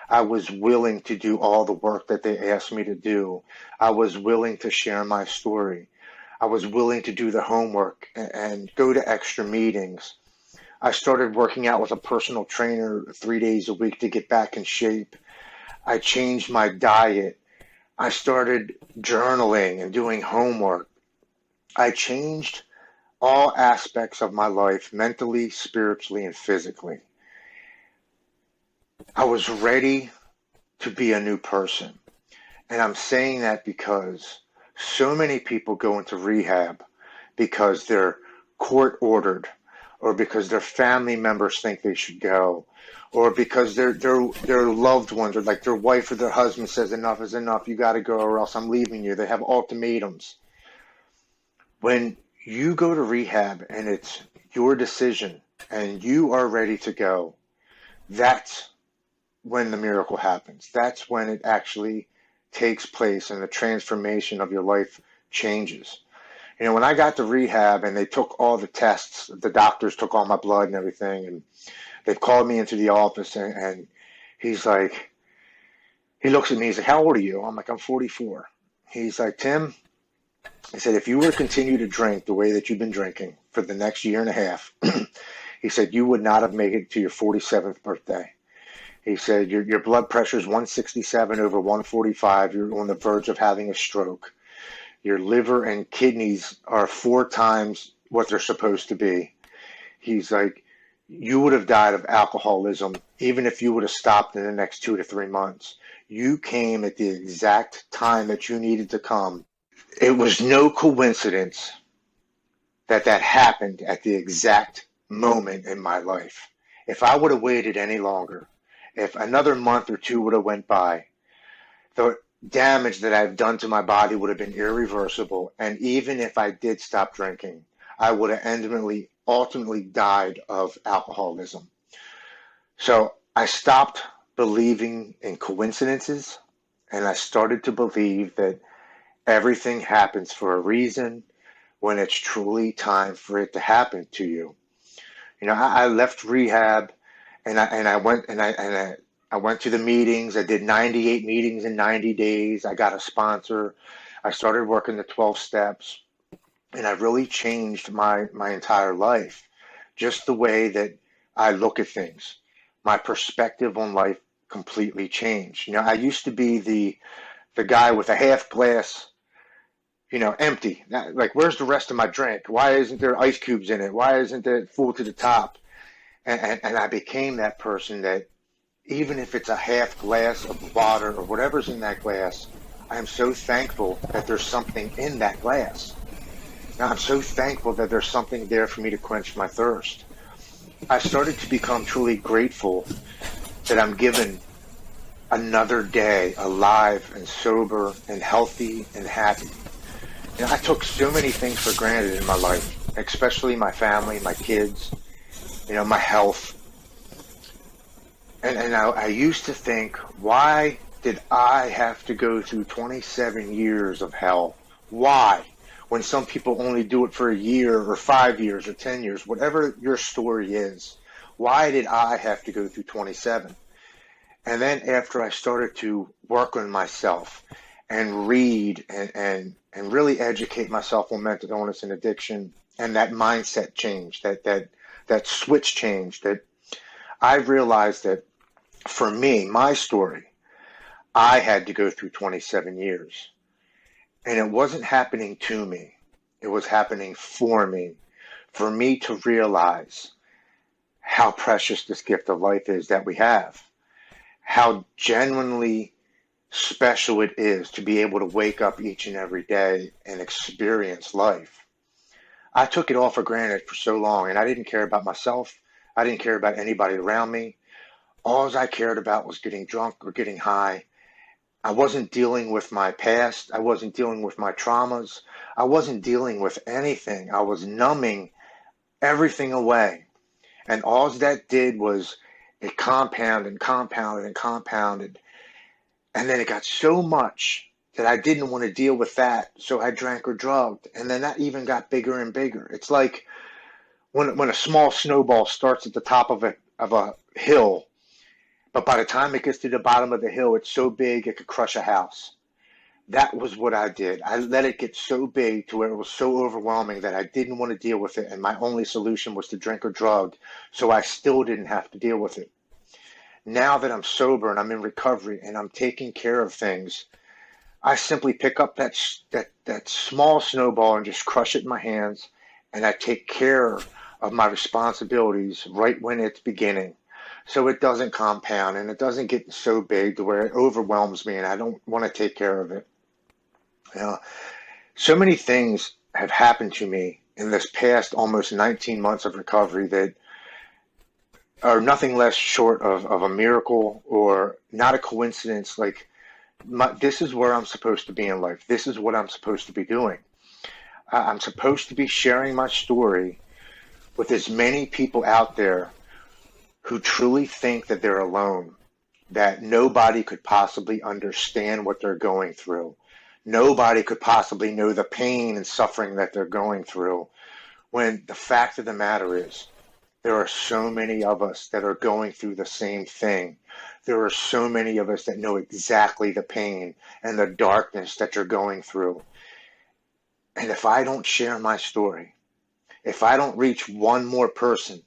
I was willing to do all the work that they asked me to do. I was willing to share my story. I was willing to do the homework and go to extra meetings. I started working out with a personal trainer 3 days a week to get back in shape. I changed my diet. I started journaling and doing homework. I changed all aspects of my life, mentally, spiritually, and physically. I was ready to be a new person. And I'm saying that because so many people go into rehab because they're court ordered, or because their family members think they should go, or because their loved ones, or like their wife or their husband says, enough is enough, you got to go or else I'm leaving you. They have ultimatums. When you go to rehab and it's your decision and you are ready to go, that's when the miracle happens. That's when it actually takes place and the transformation of your life changes. You know, when I got to rehab and they took all the tests, the doctors took all my blood and everything, and they called me into the office, and he's like, he looks at me, he's like, how old are you? I'm like, I'm 44. He's like, Tim, he said, if you were to continue to drink the way that you've been drinking for the next year and a half, he said, you would not have made it to your 47th birthday. He said, your blood pressure is 167 over 145. You're on the verge of having a stroke. Your liver and kidneys are 4 times what they're supposed to be. He's like, you would have died of alcoholism even if you would have stopped in the next 2 to 3 months. You came at the exact time that you needed to come. It was no coincidence that that happened at the exact moment in my life. If I would have waited any longer, if another month or 2 would have went by, the damage that I've done to my body would have been irreversible. And even if I did stop drinking, I would have ultimately died of alcoholism. So I stopped believing in coincidences, and I started to believe that everything happens for a reason when it's truly time for it to happen to you. You know, I left rehab, and I went to the meetings. I did 98 meetings in 90 days. I got a sponsor. I started working the 12 steps, and I really changed my entire life. Just the way that I look at things. My perspective on life completely changed. You know, I used to be the guy with a half glass, you know, empty. Like, where's the rest of my drink? Why isn't there ice cubes in it? Why isn't it full to the top? And I became that person that, even if it's a half glass of water or whatever's in that glass, I am so thankful that there's something in that glass. Now, I'm so thankful that there's something there for me to quench my thirst. I started to become truly grateful that I'm given another day alive and sober and healthy and happy. You know, I took so many things for granted in my life, especially my family, my kids, you know, my health. And I used to think, why did I have to go through 27 years of hell? Why? When some people only do it for a year or 5 years or 10 years, whatever your story is, why did I have to go through 27? And then after I started to work on myself and read and really educate myself on mental illness and addiction, and that mindset change, that switch change, that I realized that for me, my story, I had to go through 27 years. And it wasn't happening to me. It was happening for me to realize how precious this gift of life is that we have, how genuinely special it is to be able to wake up each and every day and experience life. I took it all for granted for so long, and I didn't care about myself. I didn't care about anybody around me. All I cared about was getting drunk or getting high. I wasn't dealing with my past. I wasn't dealing with my traumas. I wasn't dealing with anything. I was numbing everything away. And all that did was it compounded and compounded and compounded. And then it got so much that I didn't want to deal with that. So I drank or drugged. And then that even got bigger and bigger. It's like when a small snowball starts at the top of a hill, but by the time it gets to the bottom of the hill, it's so big it could crush a house. That was what I did. I let it get so big to where it was so overwhelming that I didn't want to deal with it. And my only solution was to drink or drug. So I still didn't have to deal with it. Now that I'm sober and I'm in recovery and I'm taking care of things, I simply pick up that small snowball and just crush it in my hands. And I take care of my responsibilities right when it's beginning. So it doesn't compound and it doesn't get so big to where it overwhelms me and I don't want to take care of it. So many things have happened to me in this past almost 19 months of recovery that are nothing less short of a miracle or not a coincidence. Like, this is where I'm supposed to be in life. This is what I'm supposed to be doing. I'm supposed to be sharing my story with as many people out there who truly think that they're alone, that nobody could possibly understand what they're going through. Nobody could possibly know the pain and suffering that they're going through, when the fact of the matter is, there are so many of us that are going through the same thing. There are so many of us that know exactly the pain and the darkness that you're going through. And if I don't share my story, if I don't reach one more person,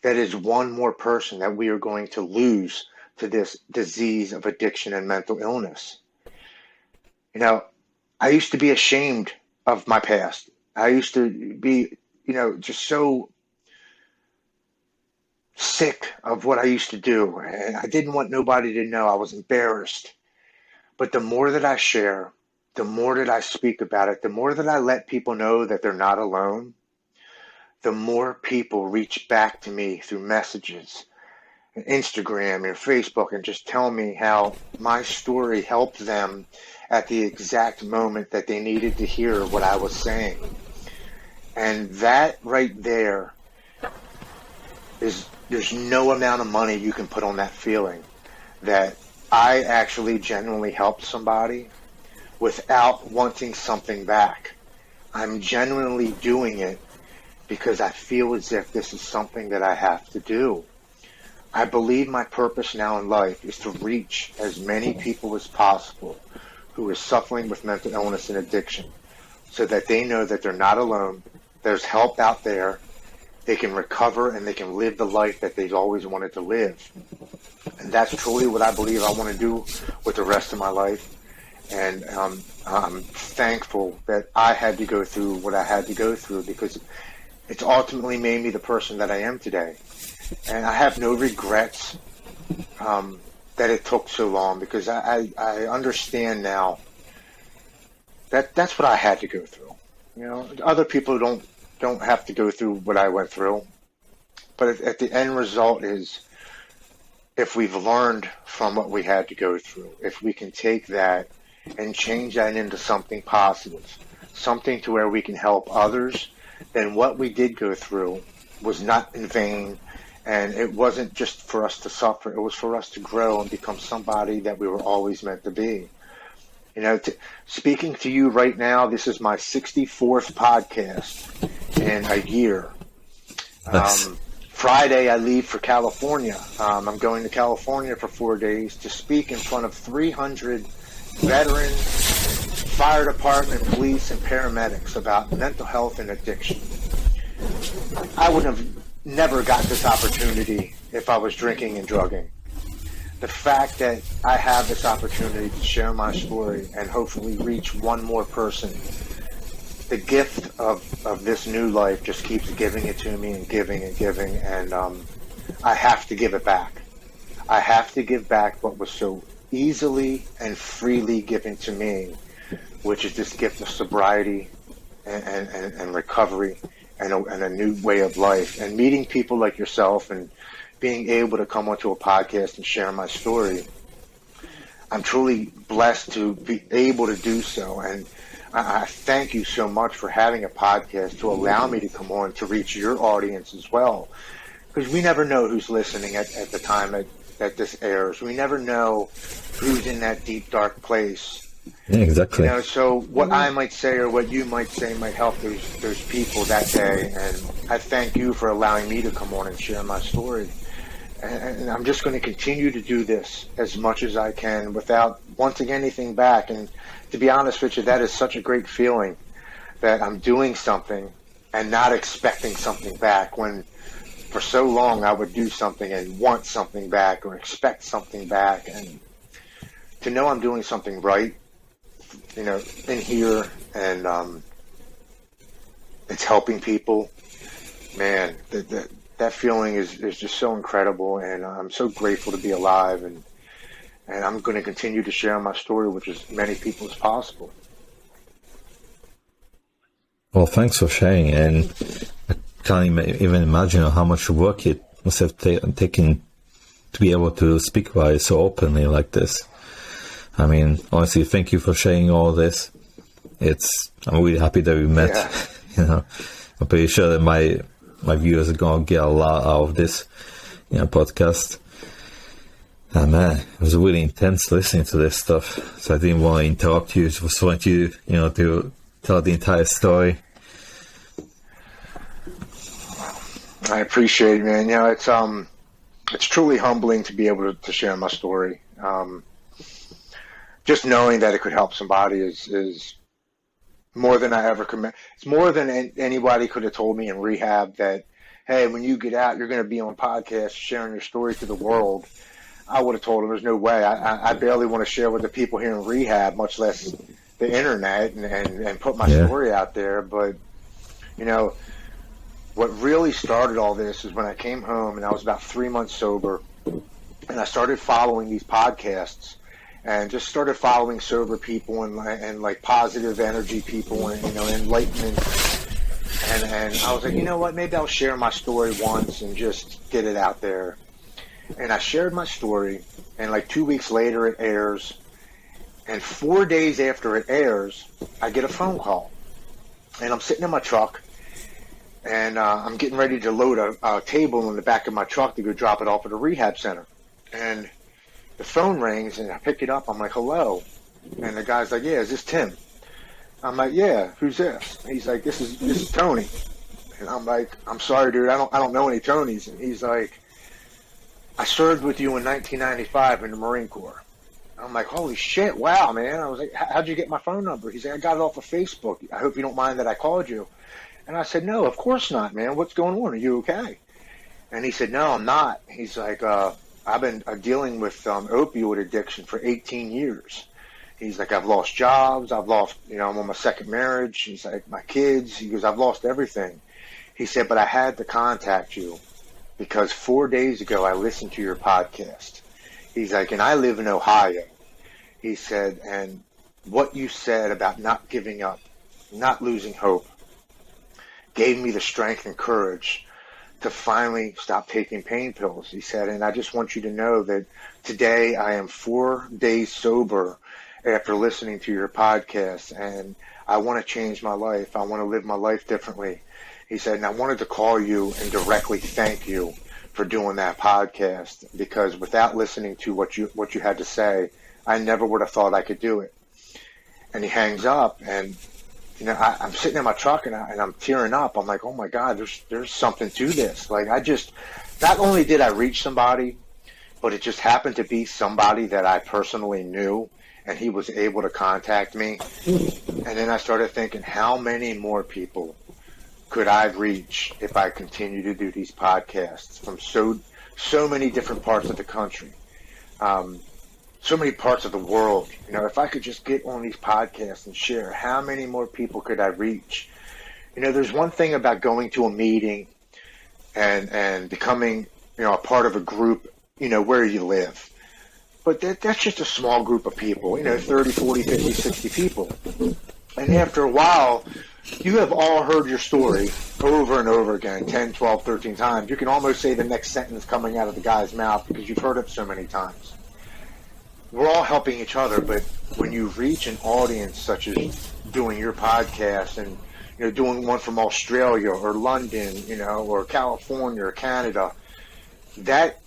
that is one more person that we are going to lose to this disease of addiction and mental illness. I used to be ashamed of my past. I used to be, just so sick of what I used to do. And I didn't want nobody to know. I was embarrassed. But the more that I share, the more that I speak about it, the more that I let people know that they're not alone, the more people reach back to me through messages, and Instagram and Facebook, and just tell me how my story helped them at the exact moment that they needed to hear what I was saying. And that right there there's no amount of money you can put on that feeling that I actually genuinely helped somebody without wanting something back. I'm genuinely doing it because I feel as if this is something that I have to do. I believe my purpose now in life is to reach as many people as possible who are suffering with mental illness and addiction, so that they know that they're not alone, there's help out there, they can recover and they can live the life that they've always wanted to live. And that's truly what I believe I want to do with the rest of my life. And I'm thankful that I had to go through what I had to go through, because it's ultimately made me the person that I am today. And I have no regrets that it took so long, because I understand now that that's what I had to go through. Other people don't have to go through what I went through. But at the end result is, if we've learned from what we had to go through, if we can take that and change that into something positive, something to where we can help others, then what we did go through was not in vain. And it wasn't just for us to suffer. It was for us to grow and become somebody that we were always meant to be. Speaking to you right now, this is my 64th podcast in a year. Friday, I leave for California. I'm going to California for 4 days to speak in front of 300 veterans, fire department, police, and paramedics about mental health and addiction. I would have never got this opportunity if I was drinking and drugging. The fact that I have this opportunity to share my story and hopefully reach one more person, the gift of this new life just keeps giving it to me and giving and giving, and I have to give it back. I have to give back what was so easily and freely given to me, which is this gift of sobriety and recovery and a new way of life. And meeting people like yourself and being able to come onto a podcast and share my story, I'm truly blessed to be able to do so. And I thank you so much for having a podcast to allow me to come on to reach your audience as well. Because we never know who's listening at the time that this airs. We never know who's in that deep, dark place. Yeah, exactly. You know, so what I might say or what you might say might help those people that day. And I thank you for allowing me to come on and share my story. And I'm just going to continue to do this as much as I can without wanting anything back. And to be honest with you, that is such a great feeling that I'm doing something and not expecting something back, when for so long I would do something and want something back or expect something back. And to know I'm doing something right, you know, in here, and it's helping people, man, that feeling is just so incredible, and I'm so grateful to be alive, and I'm going to continue to share my story with as many people as possible. Well, thanks for sharing, and I can't even imagine how much work it must have taken to be able to speak about it so openly like this. I mean, honestly, thank you for sharing all this. I'm really happy that we met. Yeah. You know, I'm pretty sure that my viewers are going to get a lot out of this, podcast. And man, it was really intense listening to this stuff. So I didn't want to interrupt you. Just want you, to tell the entire story. I appreciate it, man. You know, it's truly humbling to be able to share my story. Just knowing that it could help somebody is more than I ever could. It's more than anybody could have told me in rehab that, hey, when you get out, you're going to be on podcasts sharing your story to the world. I would have told them there's no way. I barely want to share with the people here in rehab, much less the internet, and put my story out there. But, you know, what really started all this is when I came home and I was about 3 months sober, and I started following these podcasts. And just started following sober people and like positive energy people and, enlightenment. And I was like, you know what, maybe I'll share my story once and just get it out there. And I shared my story, and like 2 weeks later it airs. And 4 days after it airs, I get a phone call. And I'm sitting in my truck, and I'm getting ready to load a table in the back of my truck to go drop it off at a rehab center. And the phone rings, and I pick it up. I'm like, hello. And the guy's like, yeah, is this Tim? I'm like, yeah, who's this? He's like, this is Tony. And I'm like, I'm sorry, dude, I don't know any Tonys. And he's like, I served with you in 1995 in the Marine Corps. I'm like, holy shit, wow, man. I was like, how'd you get my phone number? He's like, I got it off of Facebook. I hope you don't mind that I called you. And I said, no, of course not, man. What's going on? Are you okay? And he said, no, I'm not. He's like, I've been dealing with opioid addiction for 18 years. He's like, I've lost jobs. I've lost, I'm on my second marriage. He's like, my kids. He goes, I've lost everything. He said, but I had to contact you because 4 days ago I listened to your podcast. He's like, and I live in Ohio. He said, and what you said about not giving up, not losing hope, gave me the strength and courage to finally stop taking pain pills. He said, and I just want you to know that today I am 4 days sober after listening to your podcast, and I want to change my life. I want to live my life differently. He said, and I wanted to call you and directly thank you for doing that podcast, because without listening to what you had to say, I never would have thought I could do it. And he hangs up, and I'm sitting in my truck and I'm tearing up. I'm like, oh my God, there's something to this. Like, not only did I reach somebody, but it just happened to be somebody that I personally knew, and he was able to contact me. And then I started thinking, how many more people could I reach if I continue to do these podcasts from so many different parts of the country? So many parts of the world. If I could just get on these podcasts and share, how many more people could I reach? There's one thing about going to a meeting and becoming, a part of a group, where you live. But that's just a small group of people, 30, 40, 50, 60 people. And after a while, you have all heard your story over and over again, 10, 12, 13 times. You can almost say the next sentence coming out of the guy's mouth because you've heard it so many times. We're all helping each other, but when you reach an audience such as doing your podcast and doing one from Australia or London, or California or Canada, that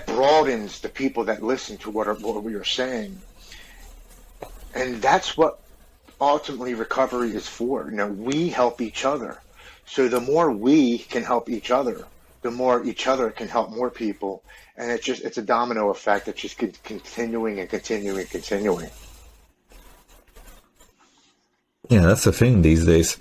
broadens the people that listen to what we are saying. And that's what ultimately recovery is for. We help each other. So the more we can help each other, the more each other can help more people. And it's a domino effect that's just continuing and continuing and continuing. Yeah, that's the thing these days.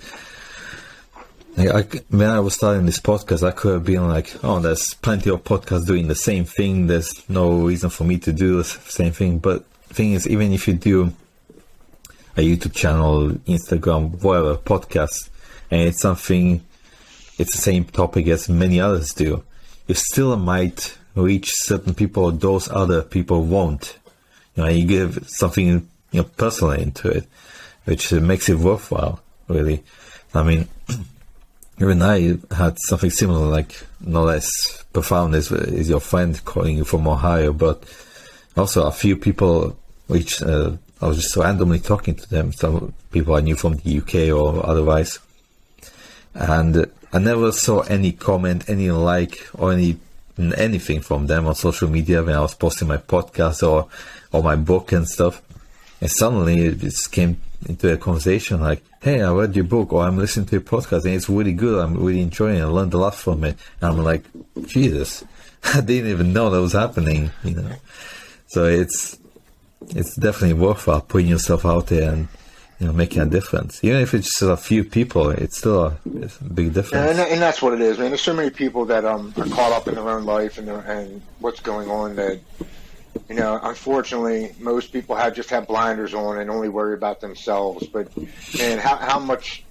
When I was starting this podcast, I could have been like, oh, there's plenty of podcasts doing the same thing. There's no reason for me to do the same thing. But the thing is, even if you do a YouTube channel, Instagram, whatever, podcast, and it's the same topic as many others do, you still might reach certain people those other people won't. You give something personal into it, which makes it worthwhile, really. I mean, even I had something similar, like no less profound as your friend calling you from Ohio, but also a few people which I was just randomly talking to them, some people I knew from the UK or otherwise, and I never saw any comment, any like, or anything from them on social media when I was posting my podcast or my book and stuff. And suddenly it just came into a conversation like, hey, I read your book, or I'm listening to your podcast and it's really good, I'm really enjoying it, I learned a lot from it. And I'm like, Jesus, I didn't even know that was happening, So it's definitely worthwhile putting yourself out there and making a difference. Even if it's just a few people, it's still a big difference. And that's what it is, man. There's so many people that are caught up in their own life and what's going on that, unfortunately, most people just have blinders on and only worry about themselves. But, man, how much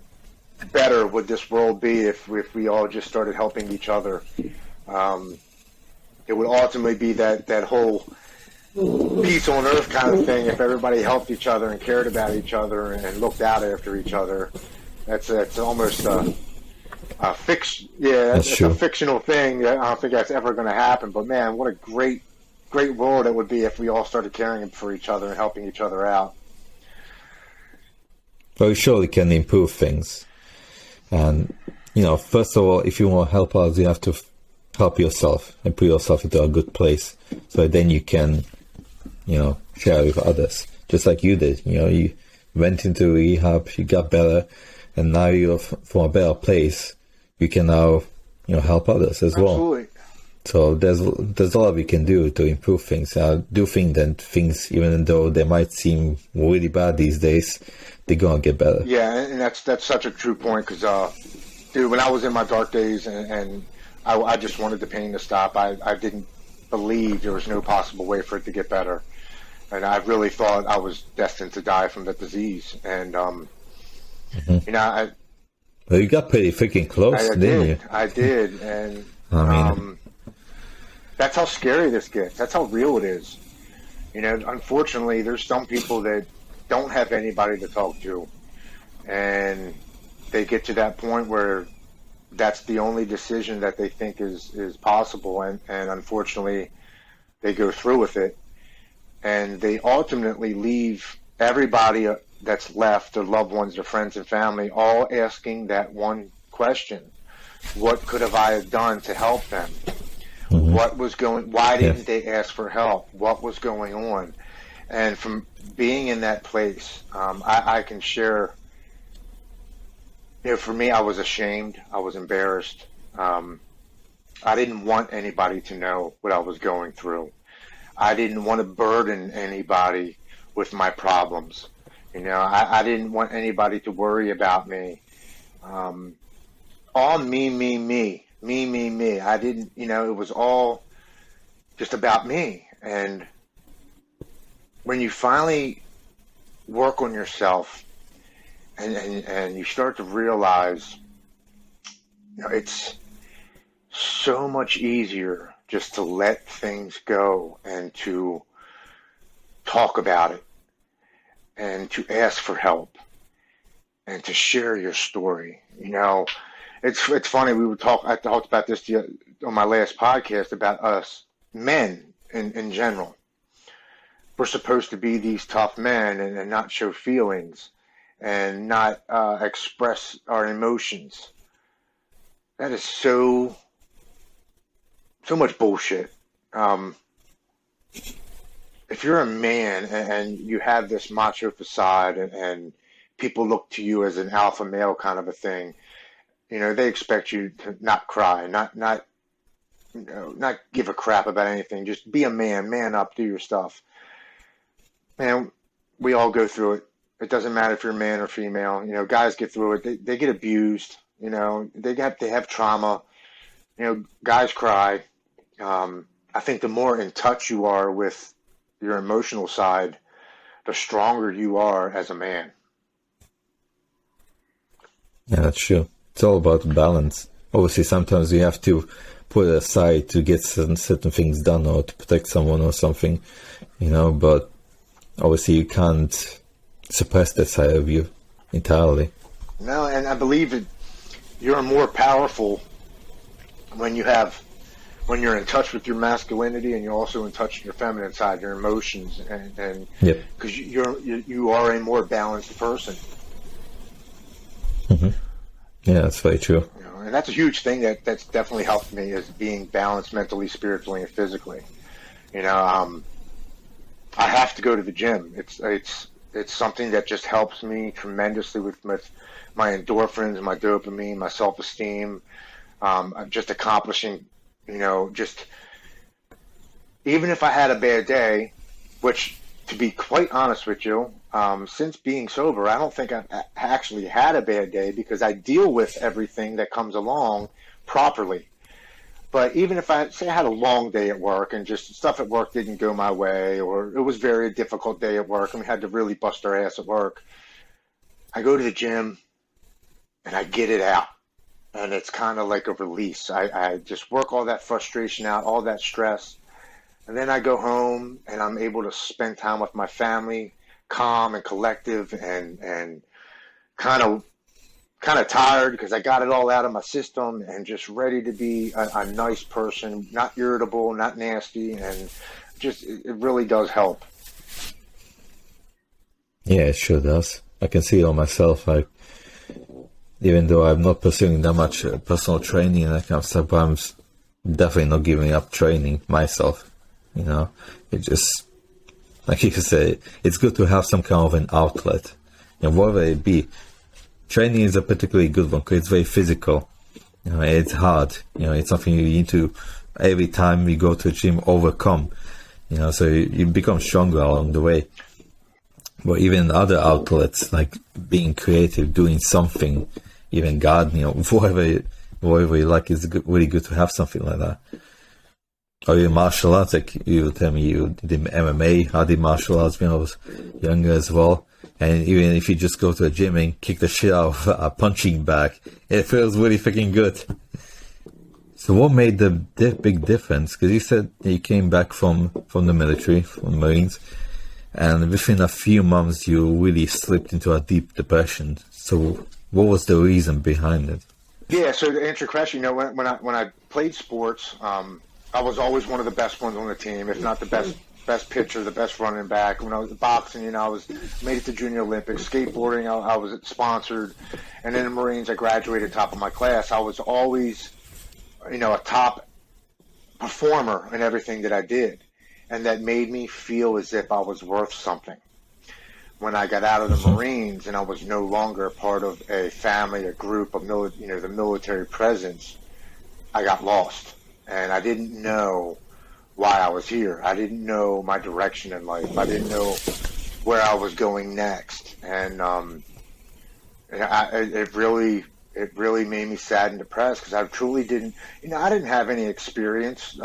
better would this world be if we all just started helping each other? It would ultimately be that whole peace on earth kind of thing if everybody helped each other and cared about each other and looked out after each other. That's almost a fictional thing. I don't think that's ever going to happen. But man, what a great world it would be if we all started caring for each other and helping each other out. Well, you surely can improve things. And, first of all, if you want to help others, you have to help yourself and put yourself into a good place. So then you can, share with others. Just like you did. You went into rehab, you got better, and now you're from a better place. You can now, help others as well. Absolutely. So there's a lot we can do to improve things. I do think that things, even though they might seem really bad these days, they're gonna get better. Yeah, and that's such a true point because, dude, when I was in my dark days and I just wanted the pain to stop, I didn't believe there was no possible way for it to get better, and I really thought I was destined to die from the disease. And well, you got pretty freaking close, didn't you? I did, and I mean. That's how scary this gets. That's how real it is. Unfortunately, there's some people that don't have anybody to talk to, and they get to that point where that's the only decision that they think is possible, and unfortunately, they go through with it, and they ultimately leave everybody that's left, their loved ones, their friends and family, all asking that one question: what could have I done to help them? Why didn't they ask for help? What was going on? And from being in that place, I can share, for me, I was ashamed. I was embarrassed. I didn't want anybody to know what I was going through. I didn't want to burden anybody with my problems. I didn't want anybody to worry about me. All me. I didn't, it was all just about me. And when you finally work on yourself and you start to realize, it's so much easier just to let things go and to talk about it and to ask for help and to share your story. It's funny. I talked about this on my last podcast about us men in general. We're supposed to be these tough men and not show feelings and not express our emotions. That is so much bullshit. If you're a man and you have this macho facade and people look to you as an alpha male kind of a thing, they expect you to not cry, not give a crap about anything. Just be a man up, do your stuff. Man, we all go through it. It doesn't matter if you're a man or female. Guys get through it. They get abused. They have trauma. Guys cry. I think the more in touch you are with your emotional side, the stronger you are as a man. Yeah, that's true. It's all about balance. Obviously, sometimes you have to put it aside to get certain things done or to protect someone or something, but obviously you can't suppress that side of you entirely. No, and I believe that you're more powerful when you're in touch with your masculinity and you're also in touch with your feminine side, your emotions, and because you are a more balanced person. Mm-hmm. Yeah, that's very true. And that's a huge thing that's definitely helped me, is being balanced mentally, spiritually, and physically. I have to go to the gym. It's something that just helps me tremendously with my endorphins, my dopamine, my self-esteem. Just accomplishing, just even if I had a bad day, which, to be quite honest with you, since being sober, I don't think I've actually had a bad day because I deal with everything that comes along properly. But even if I had a long day at work and just stuff at work didn't go my way, or it was a very difficult day at work and we had to really bust our ass at work, I go to the gym and I get it out. And it's kind of like a release. I just work all that frustration out, all that stress. And then I go home and I'm able to spend time with my family, calm and collective, and kind of tired because I got it all out of my system and just ready to be a nice person, not irritable, not nasty, and just it really does help. Yeah, it sure does. I can see it on myself. Even though I'm not pursuing that much personal training and that kind of stuff, but I'm definitely not giving up training myself. It just, like you say, it's good to have some kind of an outlet. And whatever it be, training is a particularly good one because it's very physical. It's hard. It's something you need to, every time you go to the gym, overcome. So you become stronger along the way. But even other outlets, like being creative, doing something, even gardening, whatever you like, is really good to have something like that. Or your martial arts, like you tell me you did MMA, I did martial arts when I was younger as well. And even if you just go to a gym and kick the shit out of a punching bag, it feels really freaking good. So what made the big difference? Because you said you came back from the military, from the Marines, and within a few months you really slipped into a deep depression. So what was the reason behind it? Yeah, so to answer your question, when I played sports, I was always one of the best ones on the team, if not the best pitcher, the best running back. When I was boxing, I was made it to Junior Olympics. Skateboarding, I was sponsored. And in the Marines, I graduated top of my class. I was always, a top performer in everything that I did. And that made me feel as if I was worth something. When I got out of the Marines and I was no longer a part of a family, a group of the military presence, I got lost. And I didn't know why I was here. I didn't know my direction in life. I didn't know where I was going next. And it really made me sad and depressed because I truly didn't, I didn't have any experience.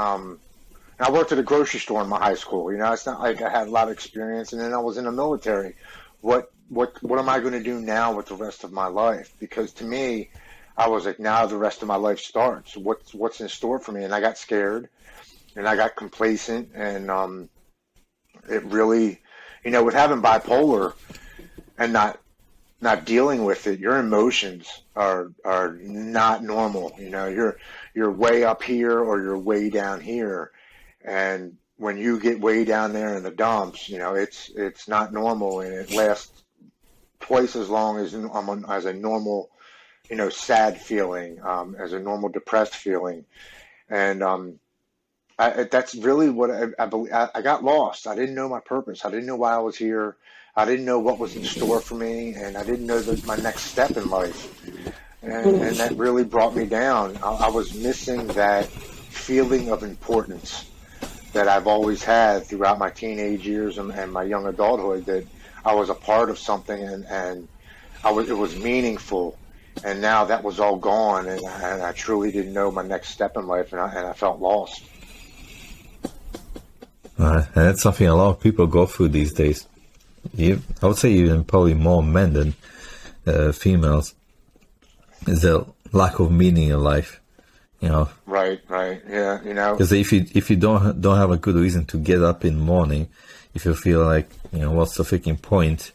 I worked at a grocery store in my high school. It's not like I had a lot of experience. And then I was in the military. What am I going to do now with the rest of my life? Because to me, I was like, now the rest of my life starts. What's in store for me? And I got scared. and I got complacent, and it really, with having bipolar and not dealing with it, your emotions are not normal. You're way up here or you're way down here, and when you get way down there in the dumps, it's not normal, and it lasts twice as long as as a normal, sad feeling, as a normal depressed feeling, and that's really what I believe. I got lost. I didn't know my purpose. I didn't know why I was here. I didn't know what was in store for me, and I didn't know my next step in life. And that really brought me down. I was missing that feeling of importance that I've always had throughout my teenage years and my young adulthood, that I was a part of something, and it was meaningful. And now that was all gone, and I truly didn't know my next step in life, and I felt lost. And that's something a lot of people go through these days. I would say even probably more men than females. Is the lack of meaning in life, Right, yeah, Because if you don't have a good reason to get up in the morning, if you feel like what's the freaking point,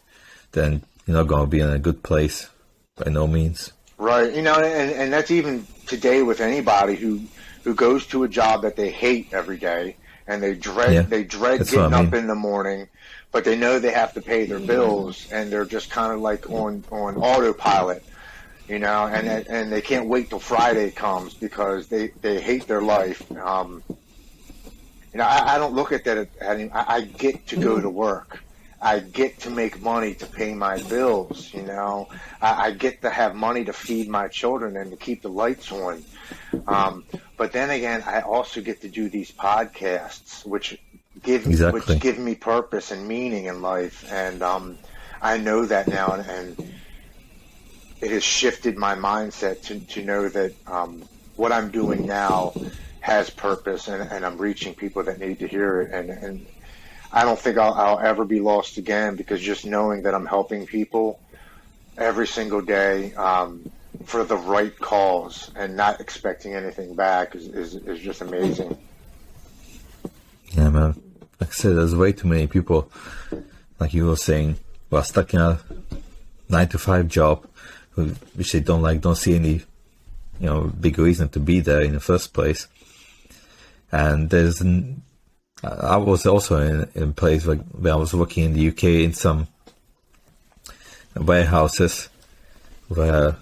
then you're not gonna be in a good place by no means. Right, and that's even today with anybody who goes to a job that they hate every day, and they dread getting up in the morning, but they know they have to pay their bills, and they're just kind of like on autopilot, and they can't wait till Friday comes because they hate their life. I don't look at that. I get to go to work. I get to make money to pay my bills. I get to have money to feed my children and to keep the lights on. But then again, I also get to do these podcasts, which give me purpose and meaning in life. And I know that now, and it has shifted my mindset to know that what I'm doing now has purpose, and I'm reaching people that need to hear it. And I don't think I'll ever be lost again, because just knowing that I'm helping people every single day for the right cause and not expecting anything back is just amazing. Yeah, man. Like I said, there's way too many people, like you were saying, who are stuck in a 9-to-5 job, which they don't see any, big reason to be there in the first place. And I was also in a place where I was working in the UK in some warehouses where,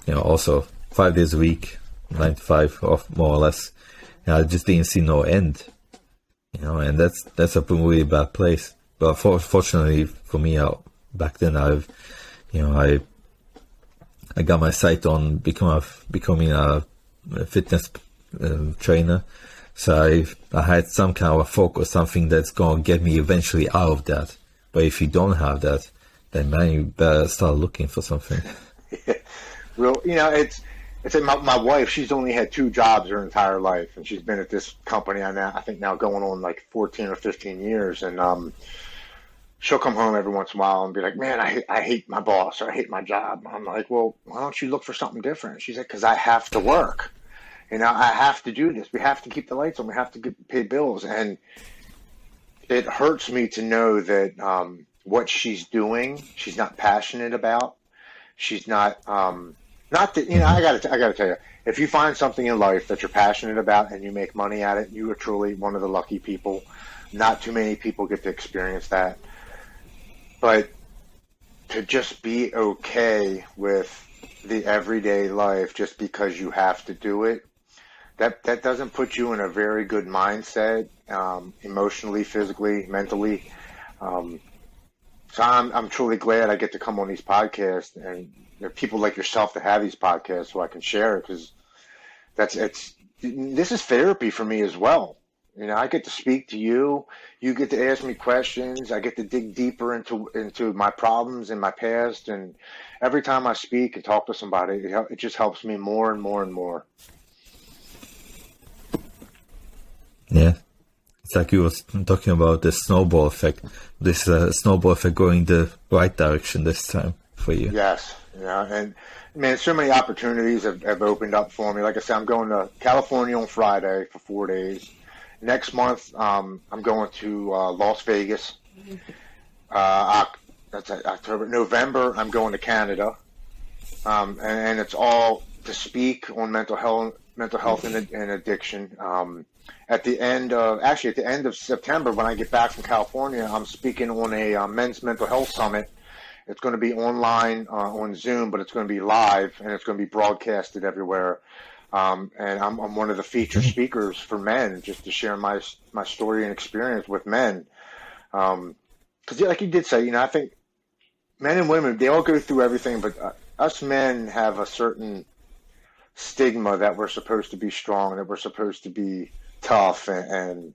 also 5 days a week, 9 to 5, or more or less. I just didn't see no end, and that's a really bad place. But fortunately for me, back then I got my sight on becoming a fitness trainer. So I had some kind of a focus, something that's going to get me eventually out of that. But if you don't have that, then man, you better start looking for something. Well, it's my wife. She's only had 2 jobs her entire life, and she's been at this company I think now going on like 14 or 15 years. And she'll come home every once in a while and be like, "Man, I hate my boss, or I hate my job." I'm like, "Well, why don't you look for something different?" She's like, "Because I have to work. I have to do this. We have to keep the lights on. We have to pay bills." And it hurts me to know that what she's doing, she's not passionate about. She's not that, I gotta tell you, if you find something in life that you're passionate about and you make money at it, you are truly one of the lucky people. Not too many people get to experience that. But to just be okay with the everyday life just because you have to do it, that doesn't put you in a very good mindset, emotionally, physically, mentally. So I'm truly glad I get to come on these podcasts, and there are people like yourself that have these podcasts so I can share it, because this is therapy for me as well. I get to speak to you. You get to ask me questions. I get to dig deeper into my problems and my past. And every time I speak and talk to somebody, it just helps me more and more and more. Yeah. It's like you were talking about the snowball effect. This snowball effect going the right direction this time for you. Yes. And man, so many opportunities have opened up for me. Like I said, I'm going to California on Friday for 4 days. Next month, I'm going to Las Vegas. That's October. November, I'm going to Canada, and it's all to speak on mental health and addiction. At the end of September, when I get back from California, I'm speaking on a men's mental health summit. It's going to be online on Zoom, but it's going to be live and it's going to be broadcasted everywhere. And I'm one of the featured speakers for men, just to share my story and experience with men. Because like you did say, I think men and women, they all go through everything, but us men have a certain stigma that we're supposed to be strong, that we're supposed to be tough and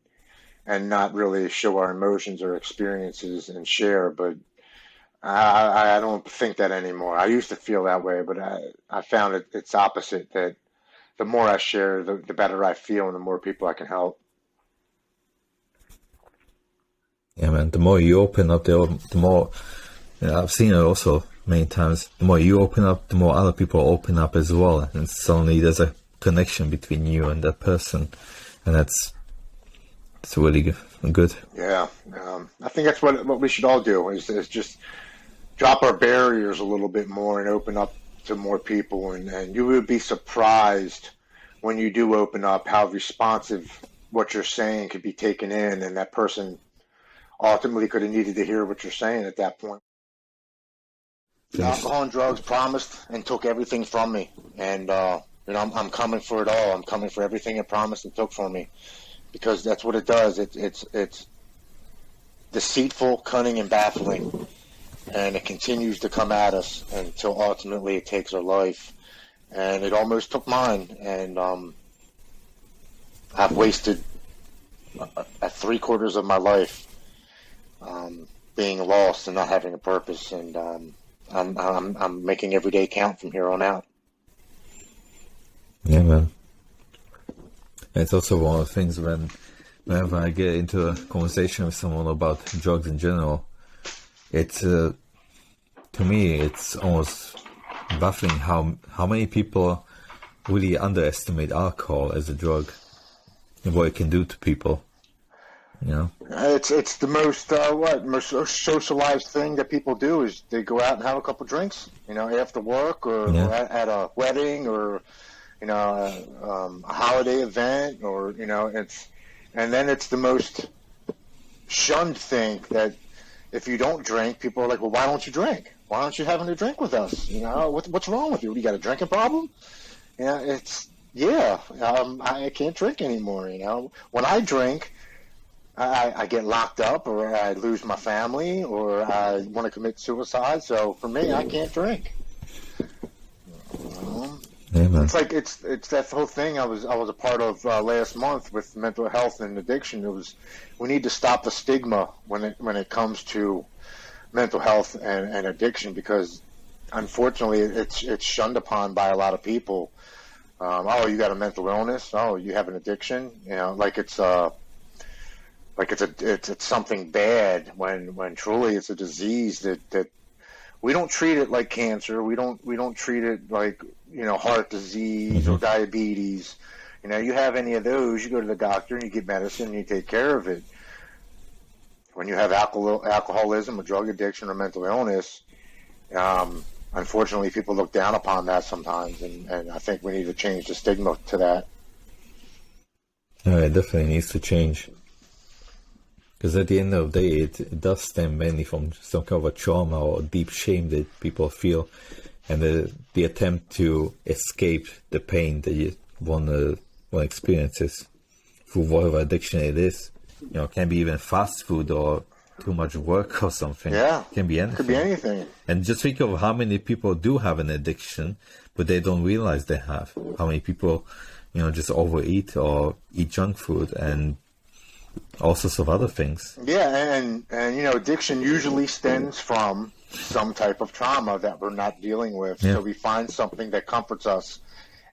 not really show our emotions or experiences and share. But I don't think that anymore. I used to feel that way, but I found it's opposite, that the more I share, the better I feel and the more people I can help. Yeah, man, the more you open up, the more, I've seen it also many times, the more you open up, the more other people open up as well. And suddenly there's a connection between you and that person. And it's really good. Yeah. I think that's what we should all do is just drop our barriers a little bit more and open up to more people. And you would be surprised when you do open up how responsive what you're saying could be taken in, and that person ultimately could have needed to hear what you're saying at that point. Alcohol and drugs promised and took everything from me, and I'm coming for it all. I'm coming for everything it promised and took from me, because that's what it does. It's deceitful, cunning, and baffling, and it continues to come at us until ultimately it takes our life. And it almost took mine, and I've wasted 3/4 of my life being lost and not having a purpose, and I'm making every day count from here on out. Yeah, man. It's also one of the things whenever I get into a conversation with someone about drugs in general, it's to me it's almost baffling how many people really underestimate alcohol as a drug and what it can do to people. It's the most socialized thing that people do is they go out and have a couple drinks, after work or at a wedding or a holiday event, or and then it's the most shunned thing that if you don't drink, people are like, well, why don't you drink? Why aren't you having a drink with us? What's wrong with you? You got a drinking problem? I can't drink anymore. When I drink, I get locked up, or I lose my family, or I want to commit suicide. So for me, I can't drink. Yeah, man. It's like it's that whole thing I was a part of last month with mental health and addiction. We need to stop the stigma when it comes to mental health and addiction, because unfortunately it's shunned upon by a lot of people. Oh, you got a mental illness? Oh, you have an addiction? Like it's something bad, when truly it's a disease that we don't treat it like cancer. We don't treat it like heart disease or diabetes. You have any of those, you go to the doctor and you get medicine and you take care of it. When you have alcoholism, or drug addiction, or mental illness, unfortunately, people look down upon that sometimes, and I think we need to change the stigma to that. No, it definitely needs to change. Because at the end of the day, it does stem mainly from some kind of a trauma or deep shame that people feel, and the attempt to escape the pain that one experiences through whatever addiction it is. Can be even fast food or too much work or something. Yeah, can be anything. Could be anything. And just think of how many people do have an addiction, but they don't realize they have. How many people, just overeat or eat junk food and all sorts of other things. Yeah, and addiction usually stems from some type of trauma that we're not dealing with. Yeah. So we find something that comforts us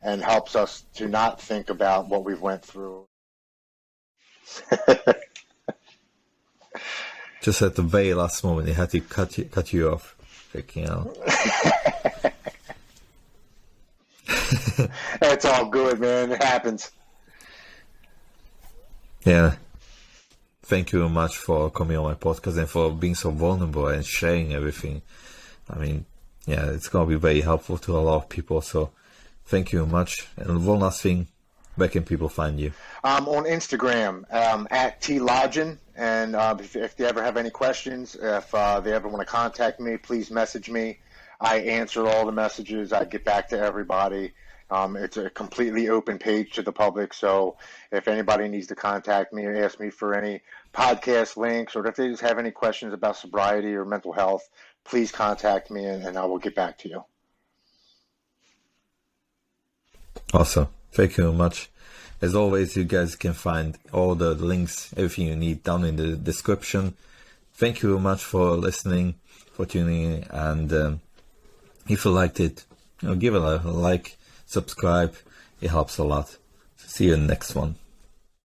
and helps us to not think about what we've went through. Just at the very last moment, they had to cut you off. Freaking out. It's all good, man. It happens. Yeah. Thank you very much for coming on my podcast and for being so vulnerable and sharing everything. I mean, yeah, it's going to be very helpful to a lot of people. So thank you very much. And one last thing, where can people find you? On Instagram, at T Lodgen. And if they ever have any questions, if they ever want to contact me, please message me. I answer all the messages. I get back to everybody. It's a completely open page to the public. So if anybody needs to contact me or ask me for any podcast links, or if they just have any questions about sobriety or mental health, please contact me and I will get back to you. Awesome. Thank you very much. As always, you guys can find all the links, everything you need down in the description. Thank you very much for listening, for tuning in. And if you liked it, give it a like, subscribe. It helps a lot. See you in the next one.